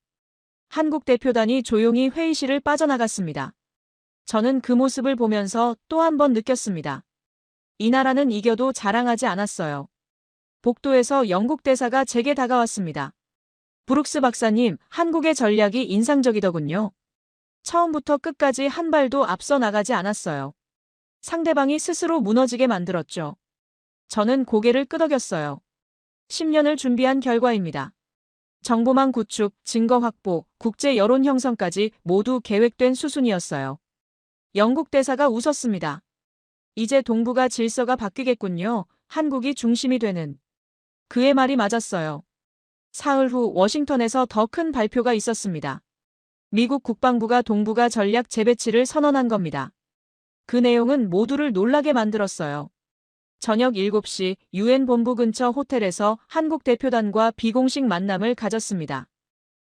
한국 대표단이 조용히 회의실을 빠져나갔습니다. 저는 그 모습을 보면서 또 한 번 느꼈습니다. 이 나라는 이겨도 자랑하지 않았어요. 복도에서 영국 대사가 제게 다가왔습니다. 브룩스 박사님, 한국의 전략이 인상적이더군요. 처음부터 끝까지 한 발도 앞서 나가지 않았어요. 상대방이 스스로 무너지게 만들었죠. 저는 고개를 끄덕였어요. 10년을 준비한 결과입니다. 정보망 구축, 증거 확보, 국제 여론 형성까지 모두 계획된 수순이었어요. 영국 대사가 웃었습니다. 이제 동북아 질서가 바뀌겠군요. 한국이 중심이 되는. 그의 말이 맞았어요. 사흘 후 워싱턴에서 더 큰 발표가 있었습니다. 미국 국방부가 동북아 전략 재배치를 선언한 겁니다. 그 내용은 모두를 놀라게 만들었어요. 저녁 7시 유엔 본부 근처 호텔에서 한국 대표단과 비공식 만남을 가졌습니다.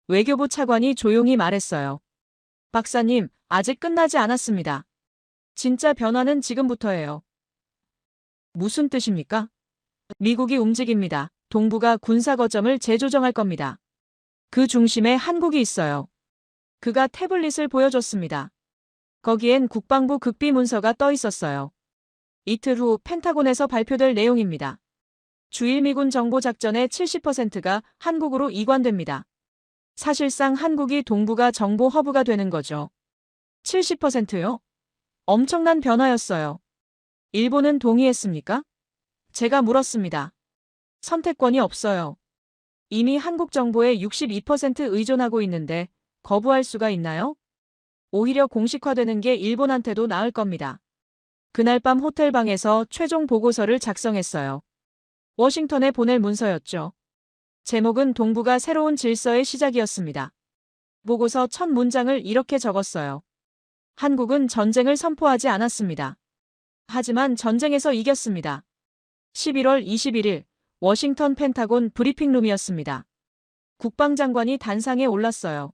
외교부 차관이 조용히 말했어요. 박사님, 아직 끝나지 않았습니다. 진짜 변화는 지금부터예요. 무슨 뜻입니까? 미국이 움직입니다. 동부가 군사 거점을 재조정할 겁니다. 그 중심에 한국이 있어요. 그가 태블릿을 보여줬습니다. 거기엔 국방부 극비 문서가 떠 있었어요. 이틀 후 펜타곤에서 발표될 내용입니다. 주일 미군 정보 작전의 70%가 한국으로 이관됩니다. 사실상 한국이 동북아 정보 허브가 되는 거죠. 70%요? 엄청난 변화였어요. 일본은 동의했습니까? 제가 물었습니다. 선택권이 없어요. 이미 한국 정보에 62% 의존하고 있는데 거부할 수가 있나요? 오히려 공식화되는 게 일본한테도 나을 겁니다. 그날 밤 호텔 방에서 최종 보고서를 작성했어요. 워싱턴에 보낼 문서였죠. 제목은 동북아 새로운 질서의 시작이었습니다. 보고서 첫 문장을 이렇게 적었어요. 한국은 전쟁을 선포하지 않았습니다. 하지만 전쟁에서 이겼습니다. 11월 21일 워싱턴 펜타곤 브리핑룸이었습니다. 국방장관이 단상에 올랐어요.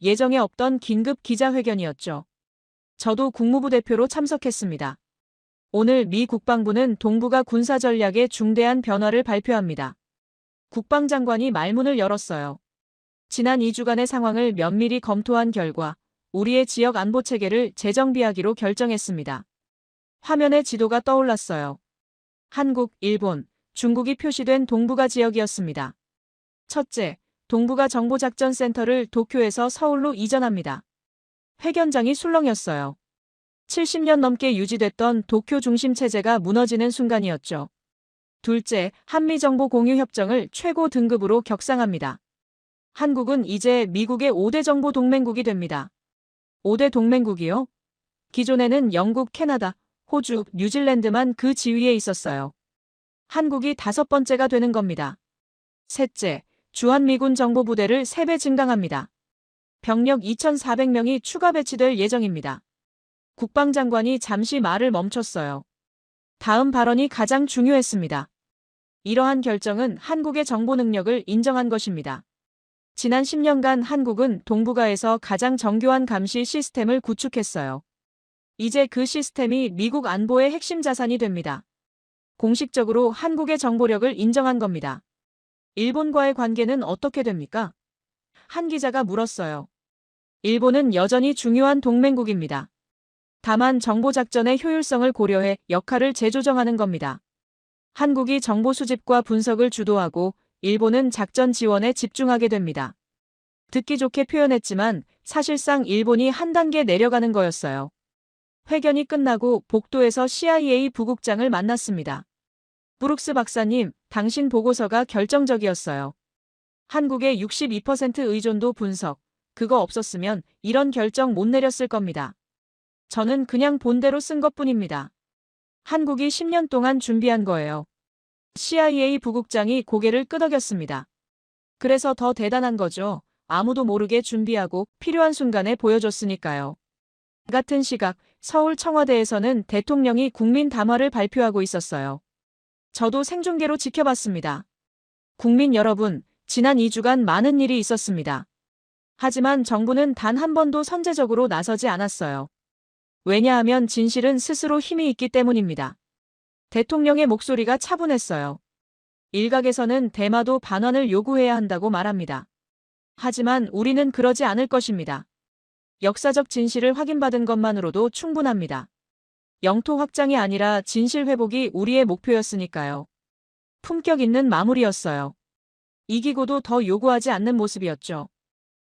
예정에 없던 긴급 기자회견이었죠. 저도 국무부 대표로 참석했습니다. 오늘 미 국방부는 동북아 군사 전략의 중대한 변화를 발표합니다. 국방장관이 말문을 열었어요. 지난 2주간의 상황을 면밀히 검토한 결과 우리의 지역 안보 체계를 재정비하기로 결정했습니다. 화면에 지도가 떠올랐어요. 한국, 일본, 중국이 표시된 동북아 지역이었습니다. 첫째, 동북아 정보작전센터를 도쿄에서 서울로 이전합니다. 회견장이 술렁였어요. 70년 넘게 유지됐던 도쿄 중심 체제가 무너지는 순간이었죠. 둘째, 한미정보 공유 협정을 최고 등급으로 격상합니다. 한국은 이제 미국의 5대 정보 동맹국이 됩니다. 5대 동맹국이요? 기존에는 영국, 캐나다, 호주, 뉴질랜드만 그 지위에 있었어요. 한국이 5번째가 되는 겁니다. 셋째, 주한미군 정보부대를 3배 증강합니다. 병력 2,400명이 추가 배치될 예정입니다. 국방장관이 잠시 말을 멈췄어요. 다음 발언이 가장 중요했습니다. 이러한 결정은 한국의 정보 능력을 인정한 것입니다. 지난 10년간 한국은 동북아에서 가장 정교한 감시 시스템을 구축했어요. 이제 그 시스템이 미국 안보의 핵심 자산이 됩니다. 공식적으로 한국의 정보력을 인정한 겁니다. 일본과의 관계는 어떻게 됩니까? 한 기자가 물었어요. 일본은 여전히 중요한 동맹국입니다. 다만 정보작전의 효율성을 고려해 역할을 재조정하는 겁니다. 한국이 정보 수집과 분석을 주도하고 일본은 작전 지원에 집중하게 됩니다. 듣기 좋게 표현했지만 사실상 일본이 한 단계 내려가는 거였어요. 회견이 끝나고 복도에서 CIA 부국장을 만났습니다. 브룩스 박사님, 당신 보고서가 결정적이었어요. 한국의 62% 의존도 분석, 그거 없었으면 이런 결정 못 내렸을 겁니다. 저는 그냥 본대로 쓴 것뿐입니다. 한국이 10년 동안 준비한 거예요. CIA 부국장이 고개를 끄덕였습니다. 그래서 더 대단한 거죠. 아무도 모르게 준비하고 필요한 순간에 보여줬으니까요. 같은 시각, 서울 청와대에서는 대통령이 국민 담화를 발표하고 있었어요. 저도 생중계로 지켜봤습니다. 국민 여러분, 지난 2주간 많은 일이 있었습니다. 하지만 정부는 단 한 번도 선제적으로 나서지 않았어요. 왜냐하면 진실은 스스로 힘이 있기 때문입니다. 대통령의 목소리가 차분했어요. 일각에서는 대마도 반환을 요구해야 한다고 말합니다. 하지만 우리는 그러지 않을 것입니다. 역사적 진실을 확인받은 것만으로도 충분합니다. 영토 확장이 아니라 진실 회복이 우리의 목표였으니까요. 품격 있는 마무리였어요. 이기고도 더 요구하지 않는 모습이었죠.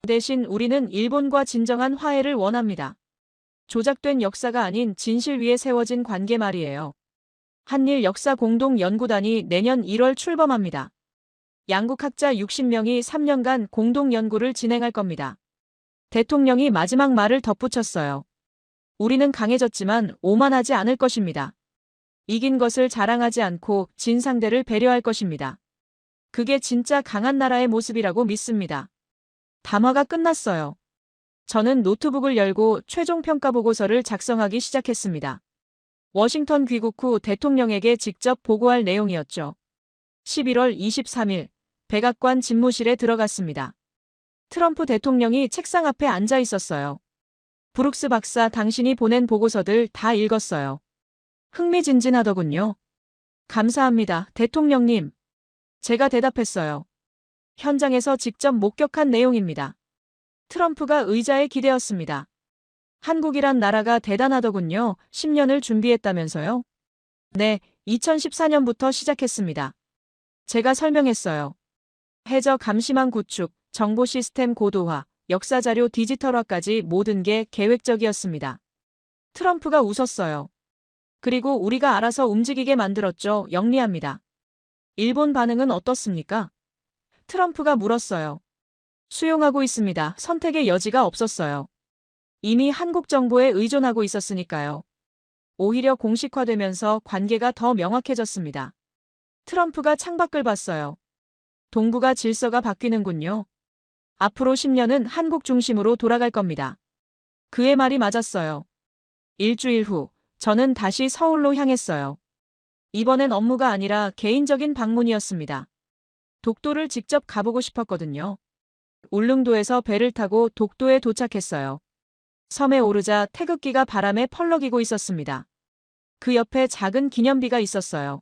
대신 우리는 일본과 진정한 화해를 원합니다. 조작된 역사가 아닌 진실 위에 세워진 관계 말이에요. 한일 역사 공동 연구단이 내년 1월 출범합니다. 양국 학자 60명이 3년간 공동 연구를 진행할 겁니다. 대통령이 마지막 말을 덧붙였어요. 우리는 강해졌지만 오만하지 않을 것입니다. 이긴 것을 자랑하지 않고 진 상대를 배려할 것입니다. 그게 진짜 강한 나라의 모습이라고 믿습니다. 담화가 끝났어요. 저는 노트북을 열고 최종 평가 보고서를 작성하기 시작했습니다. 워싱턴 귀국 후 대통령에게 직접 보고할 내용이었죠. 11월 23일, 백악관 집무실에 들어갔습니다. 트럼프 대통령이 책상 앞에 앉아 있었어요. 브룩스 박사, 당신이 보낸 보고서들 다 읽었어요. 흥미진진하더군요. 감사합니다, 대통령님. 제가 대답했어요. 현장에서 직접 목격한 내용입니다. 트럼프가 의자에 기대었습니다. 한국이란 나라가 대단하더군요. 10년을 준비했다면서요? 네, 2014년부터 시작했습니다. 제가 설명했어요. 해저 감시망 구축, 정보 시스템 고도화, 역사자료 디지털화까지 모든 게 계획적이었습니다. 트럼프가 웃었어요. 그리고 우리가 알아서 움직이게 만들었죠. 영리합니다. 일본 반응은 어떻습니까? 트럼프가 물었어요. 수용하고 있습니다. 선택의 여지가 없었어요. 이미 한국 정보에 의존하고 있었으니까요. 오히려 공식화되면서 관계가 더 명확해졌습니다. 트럼프가 창밖을 봤어요. 동북아 질서가 바뀌는군요. 앞으로 10년은 한국 중심으로 돌아갈 겁니다. 그의 말이 맞았어요. 일주일 후, 저는 다시 서울로 향했어요. 이번엔 업무가 아니라 개인적인 방문이었습니다. 독도를 직접 가보고 싶었거든요. 울릉도에서 배를 타고 독도에 도착했어요. 섬에 오르자 태극기가 바람에 펄럭이고 있었습니다. 그 옆에 작은 기념비가 있었어요.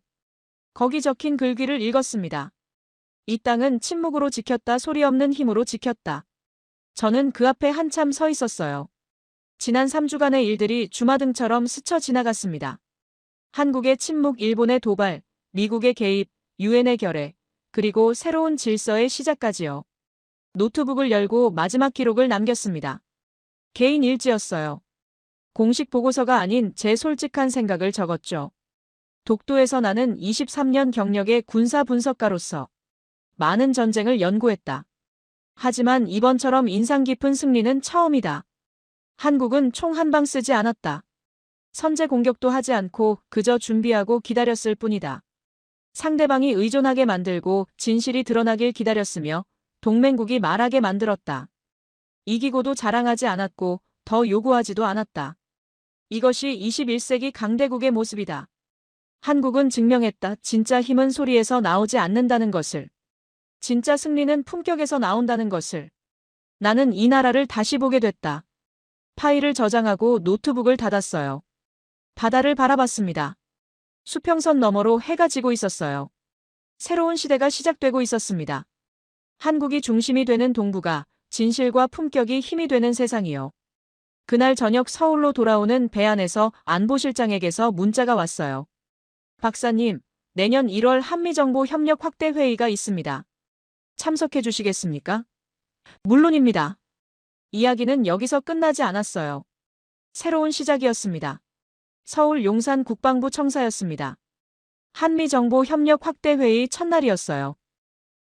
거기 적힌 글귀를 읽었습니다. 이 땅은 침묵으로 지켰다, 소리 없는 힘으로 지켰다. 저는 그 앞에 한참 서 있었어요. 지난 3주간의 일들이 주마등처럼 스쳐 지나갔습니다. 한국의 침묵, 일본의 도발, 미국의 개입, 유엔의 결의, 그리고 새로운 질서의 시작까지요. 노트북을 열고 마지막 기록을 남겼습니다. 개인 일지였어요. 공식 보고서가 아닌 제 솔직한 생각을 적었죠. 독도에서 나는 23년 경력의 군사 분석가로서 많은 전쟁을 연구했다. 하지만 이번처럼 인상 깊은 승리는 처음이다. 한국은 총 한 방 쓰지 않았다. 선제 공격도 하지 않고 그저 준비하고 기다렸을 뿐이다. 상대방이 의존하게 만들고 진실이 드러나길 기다렸으며 동맹국이 말하게 만들었다. 이기고도 자랑하지 않았고 더 요구하지도 않았다. 이것이 21세기 강대국의 모습이다. 한국은 증명했다. 진짜 힘은 소리에서 나오지 않는다는 것을. 진짜 승리는 품격에서 나온다는 것을. 나는 이 나라를 다시 보게 됐다. 파일을 저장하고 노트북을 닫았어요. 바다를 바라봤습니다. 수평선 너머로 해가 지고 있었어요. 새로운 시대가 시작되고 있었습니다. 한국이 중심이 되는 동북아, 진실과 품격이 힘이 되는 세상이요. 그날 저녁 서울로 돌아오는 배 안에서 안보실장에게서 문자가 왔어요. 박사님, 내년 1월 한미정보협력 확대 회의가 있습니다. 참석해 주시겠습니까? 물론입니다. 이야기는 여기서 끝나지 않았어요. 새로운 시작이었습니다. 서울 용산 국방부 청사였습니다. 한미정보협력 확대 회의 첫날이었어요.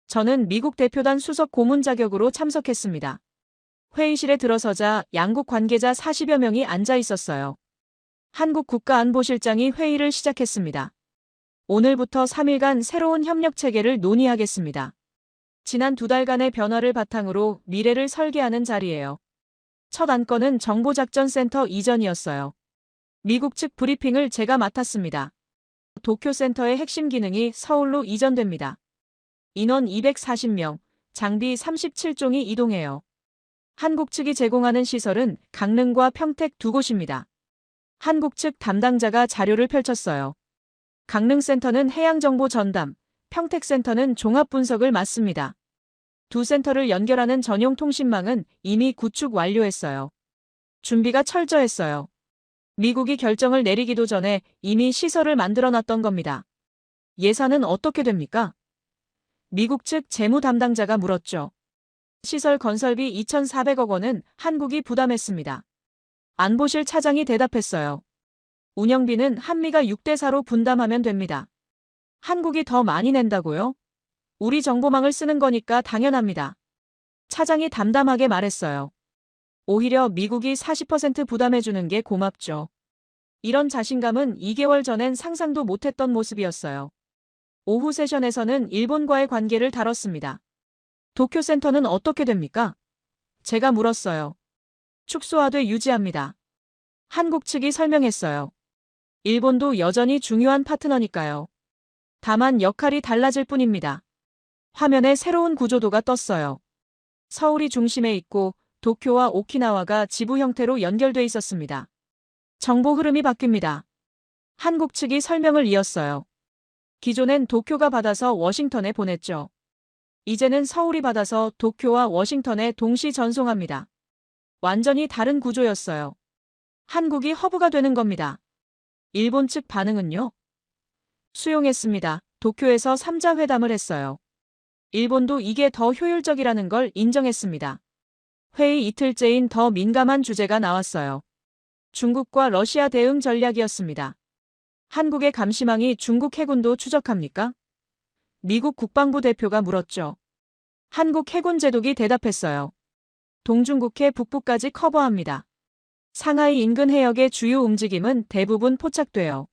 저는 미국 대표단 수석 고문 자격으로 참석했습니다. 회의실에 들어서자 양국 관계자 40여 명이 앉아 있었어요. 한국 국가안보실장이 회의를 시작했습니다. 오늘부터 3일간 새로운 협력 체계를 논의하겠습니다. 지난 2달간의 변화를 바탕으로 미래를 설계하는 자리예요. 첫 안건은 정보작전센터 이전이었어요. 미국 측 브리핑을 제가 맡았습니다. 도쿄센터의 핵심 기능이 서울로 이전됩니다. 인원 240명, 장비 37종이 이동해요. 한국 측이 제공하는 시설은 강릉과 평택 두 곳입니다. 한국 측 담당자가 자료를 펼쳤어요. 강릉센터는 해양정보 전담, 평택센터는 종합분석을 맡습니다. 두 센터를 연결하는 전용 통신망은 이미 구축 완료했어요. 준비가 철저했어요. 미국이 결정을 내리기도 전에 이미 시설을 만들어놨던 겁니다. 예산은 어떻게 됩니까? 미국 측 재무 담당자가 물었죠. 시설 건설비 2,400억 원은 한국이 부담했습니다. 안보실 차장이 대답했어요. 운영비는 한미가 6대4로 분담하면 됩니다. 한국이 더 많이 낸다고요? 우리 정보망을 쓰는 거니까 당연합니다. 차장이 담담하게 말했어요. 오히려 미국이 40% 부담해주는 게 고맙죠. 이런 자신감은 2개월 전엔 상상도 못했던 모습이었어요. 오후 세션에서는 일본과의 관계를 다뤘습니다. 도쿄센터는 어떻게 됩니까? 제가 물었어요. 축소하되 유지합니다. 한국 측이 설명했어요. 일본도 여전히 중요한 파트너니까요. 다만 역할이 달라질 뿐입니다. 화면에 새로운 구조도가 떴어요. 서울이 중심에 있고 도쿄와 오키나와가 지부 형태로 연결돼 있었습니다. 정보 흐름이 바뀝니다. 한국 측이 설명을 이었어요. 기존엔 도쿄가 받아서 워싱턴에 보냈죠. 이제는 서울이 받아서 도쿄와 워싱턴에 동시 전송합니다. 완전히 다른 구조였어요. 한국이 허브가 되는 겁니다. 일본 측 반응은요? 수용했습니다. 도쿄에서 3자 회담을 했어요. 일본도 이게 더 효율적이라는 걸 인정했습니다. 회의 이틀째인 더 민감한 주제가 나왔어요. 중국과 러시아 대응 전략이었습니다. 한국의 감시망이 중국 해군도 추적합니까? 미국 국방부 대표가 물었죠. 한국 해군 제독이 대답했어요. 동중국해 북부까지 커버합니다. 상하이 인근 해역의 주요 움직임은 대부분 포착돼요.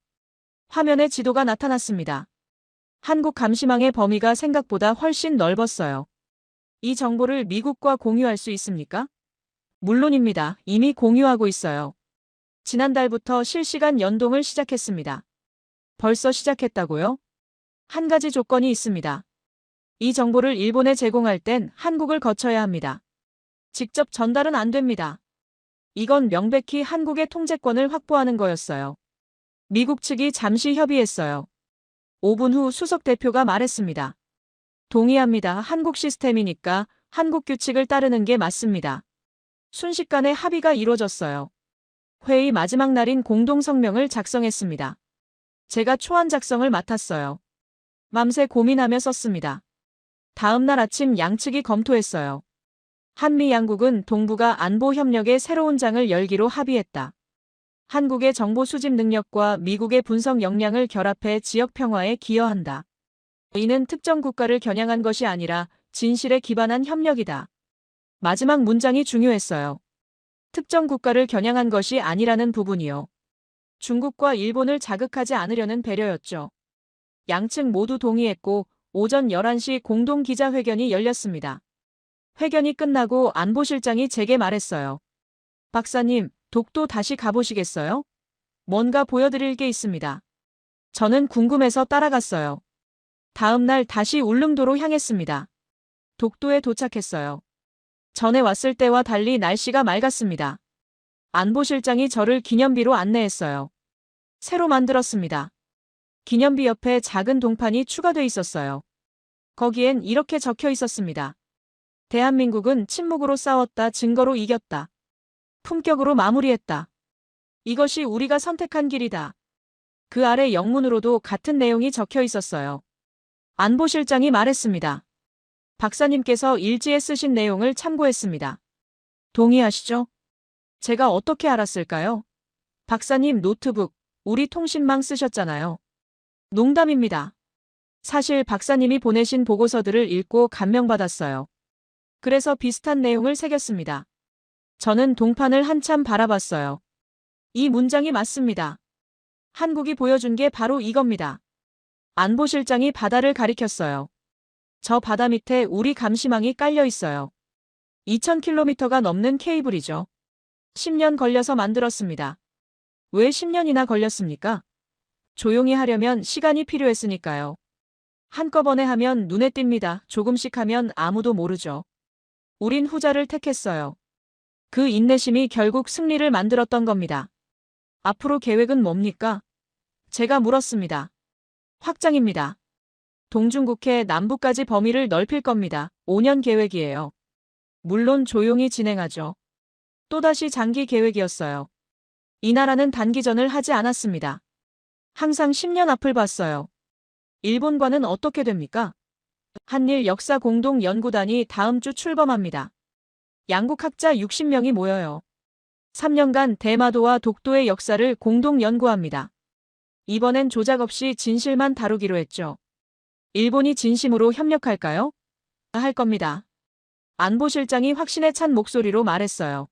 화면에 지도가 나타났습니다. 한국 감시망의 범위가 생각보다 훨씬 넓었어요. 이 정보를 미국과 공유할 수 있습니까? 물론입니다. 이미 공유하고 있어요. 지난달부터 실시간 연동을 시작했습니다. 벌써 시작했다고요? 한 가지 조건이 있습니다. 이 정보를 일본에 제공할 땐 한국을 거쳐야 합니다. 직접 전달은 안 됩니다. 이건 명백히 한국의 통제권을 확보하는 거였어요. 미국 측이 잠시 협의했어요. 5분 후 수석 대표가 말했습니다. 동의합니다. 한국 시스템이니까 한국 규칙을 따르는 게 맞습니다. 순식간에 합의가 이루어졌어요. 회의 마지막 날인 공동성명을 작성했습니다. 제가 초안 작성을 맡았어요. 맘새 고민하며 썼습니다. 다음 날 아침 양측이 검토했어요. 한미 양국은 동북아 안보 협력의 새로운 장을 열기로 합의했다. 한국의 정보 수집 능력과 미국의 분석 역량을 결합해 지역 평화에 기여한다. 이는 특정 국가를 겨냥한 것이 아니라 진실에 기반한 협력이다. 마지막 문장이 중요했어요. 특정 국가를 겨냥한 것이 아니라는 부분이요. 중국과 일본을 자극하지 않으려는 배려였죠. 양측 모두 동의했고 오전 11시 공동 기자회견이 열렸습니다. 회견이 끝나고 안보실장이 제게 말했어요. 박사님, 독도 다시 가보시겠어요? 뭔가 보여드릴 게 있습니다. 저는 궁금해서 따라갔어요. 다음 날 다시 울릉도로 향했습니다. 독도에 도착했어요. 전에 왔을 때와 달리 날씨가 맑았습니다. 안보실장이 저를 기념비로 안내했어요. 새로 만들었습니다. 기념비 옆에 작은 동판이 추가돼 있었어요. 거기엔 이렇게 적혀 있었습니다. 대한민국은 침묵으로 싸웠다. 증거로 이겼다. 품격으로 마무리했다. 이것이 우리가 선택한 길이다. 그 아래 영문으로도 같은 내용이 적혀 있었어요. 안보실장이 말했습니다. 박사님께서 일지에 쓰신 내용을 참고했습니다. 동의하시죠? 제가 어떻게 알았을까요? 박사님 노트북, 우리 통신망 쓰셨잖아요. 농담입니다. 사실 박사님이 보내신 보고서들을 읽고 감명받았어요. 그래서 비슷한 내용을 새겼습니다. 저는 동판을 한참 바라봤어요. 이 문장이 맞습니다. 한국이 보여준 게 바로 이겁니다. 안보실장이 바다를 가리켰어요. 저 바다 밑에 우리 감시망이 깔려 있어요. 2000km가 넘는 케이블이죠. 10년 걸려서 만들었습니다. 왜 10년이나 걸렸습니까? 조용히 하려면 시간이 필요했으니까요. 한꺼번에 하면 눈에 띕니다. 조금씩 하면 아무도 모르죠. 우린 후자를 택했어요. 그 인내심이 결국 승리를 만들었던 겁니다. 앞으로 계획은 뭡니까? 제가 물었습니다. 확장입니다. 동중국해 남부까지 범위를 넓힐 겁니다. 5년 계획이에요. 물론 조용히 진행하죠. 또다시 장기 계획이었어요. 이 나라는 단기전을 하지 않았습니다. 항상 10년 앞을 봤어요. 일본과는 어떻게 됩니까? 한일 역사 공동 연구단이 다음 주 출범합니다. 양국 학자 60명이 모여요. 3년간 대마도와 독도의 역사를 공동 연구합니다. 이번엔 조작 없이 진실만 다루기로 했죠. 일본이 진심으로 협력할까요? 할 겁니다. 안보실장이 확신에 찬 목소리로 말했어요.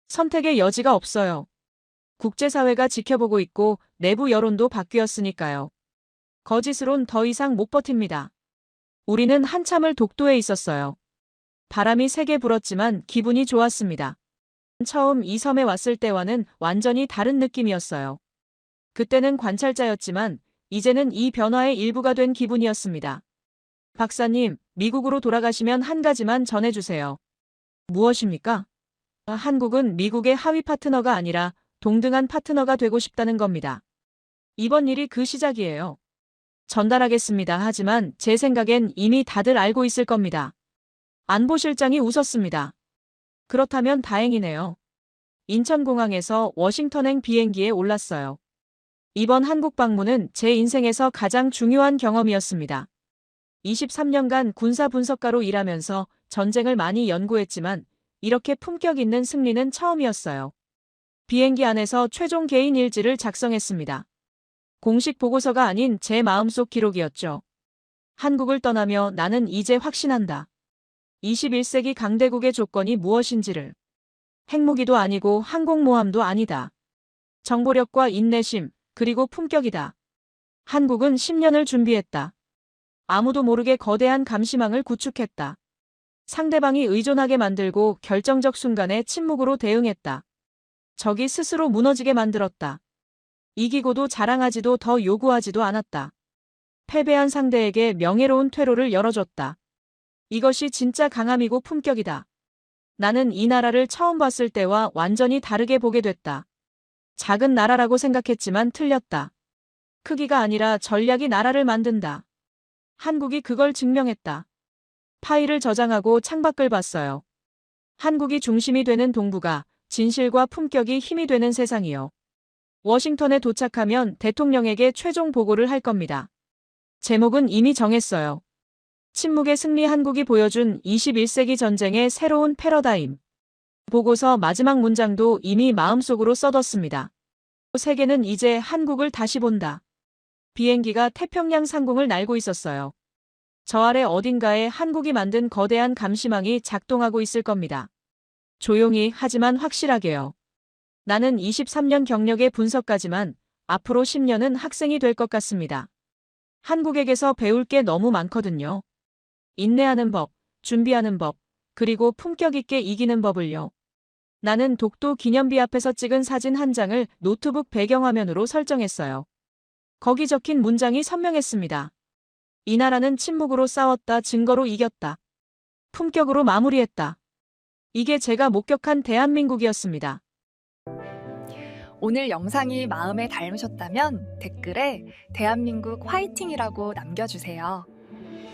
선택의 여지가 없어요. 국제사회가 지켜보고 있고 내부 여론도 바뀌었으니까요. 거짓으론 더 이상 못 버팁니다. 우리는 한참을 독도에 있었어요. 바람이 세게 불었지만 기분이 좋았습니다. 처음 이 섬에 왔을 때와는 완전히 다른 느낌이었어요. 그때는 관찰자였지만 이제는 이 변화의 일부가 된 기분이었습니다. 박사님, 미국으로 돌아가시면 한 가지만 전해주세요. 무엇입니까? 한국은 미국의 하위 파트너가 아니라 동등한 파트너가 되고 싶다는 겁니다. 이번 일이 그 시작이에요. 전달하겠습니다. 하지만 제 생각엔 이미 다들 알고 있을 겁니다. 안보실장이 웃었습니다. 그렇다면 다행이네요. 인천공항에서 워싱턴행 비행기에 올랐어요. 이번 한국 방문은 제 인생에서 가장 중요한 경험이었습니다. 23년간 군사 분석가로 일하면서 전쟁을 많이 연구했지만 이렇게 품격 있는 승리는 처음이었어요. 비행기 안에서 최종 개인 일지를 작성했습니다. 공식 보고서가 아닌 제 마음속 기록이었죠. 한국을 떠나며 나는 이제 확신한다. 21세기 강대국의 조건이 무엇인지를. 핵무기도 아니고 항공모함도 아니다. 정보력과 인내심, 그리고 품격이다. 한국은 10년을 준비했다. 아무도 모르게 거대한 감시망을 구축했다. 상대방이 의존하게 만들고 결정적 순간에 침묵으로 대응했다. 적이 스스로 무너지게 만들었다. 이기고도 자랑하지도 더 요구하지도 않았다. 패배한 상대에게 명예로운 퇴로를 열어줬다. 이것이 진짜 강함이고 품격이다. 나는 이 나라를 처음 봤을 때와 완전히 다르게 보게 됐다. 작은 나라라고 생각했지만 틀렸다. 크기가 아니라 전략이 나라를 만든다. 한국이 그걸 증명했다. 파일을 저장하고 창밖을 봤어요. 한국이 중심이 되는 동북아, 진실과 품격이 힘이 되는 세상이요. 워싱턴에 도착하면 대통령에게 최종 보고를 할 겁니다. 제목은 이미 정했어요. 침묵의 승리, 한국이 보여준 21세기 전쟁의 새로운 패러다임. 보고서 마지막 문장도 이미 마음속으로 써뒀습니다. 세계는 이제 한국을 다시 본다. 비행기가 태평양 상공을 날고 있었어요. 저 아래 어딘가에 한국이 만든 거대한 감시망이 작동하고 있을 겁니다. 조용히 하지만 확실하게요. 나는 23년 경력의 분석가지만 앞으로 10년은 학생이 될 것 같습니다. 한국에게서 배울 게 너무 많거든요. 인내하는 법, 준비하는 법, 그리고 품격 있게 이기는 법을요. 나는 독도 기념비 앞에서 찍은 사진 한 장을 노트북 배경화면으로 설정했어요. 거기 적힌 문장이 선명했습니다. 이 나라는 침묵으로 싸웠다, 증거로 이겼다. 품격으로 마무리했다. 이게 제가 목격한 대한민국이었습니다. 오늘 영상이 마음에 닮으셨다면 댓글에 대한민국 화이팅이라고 남겨주세요.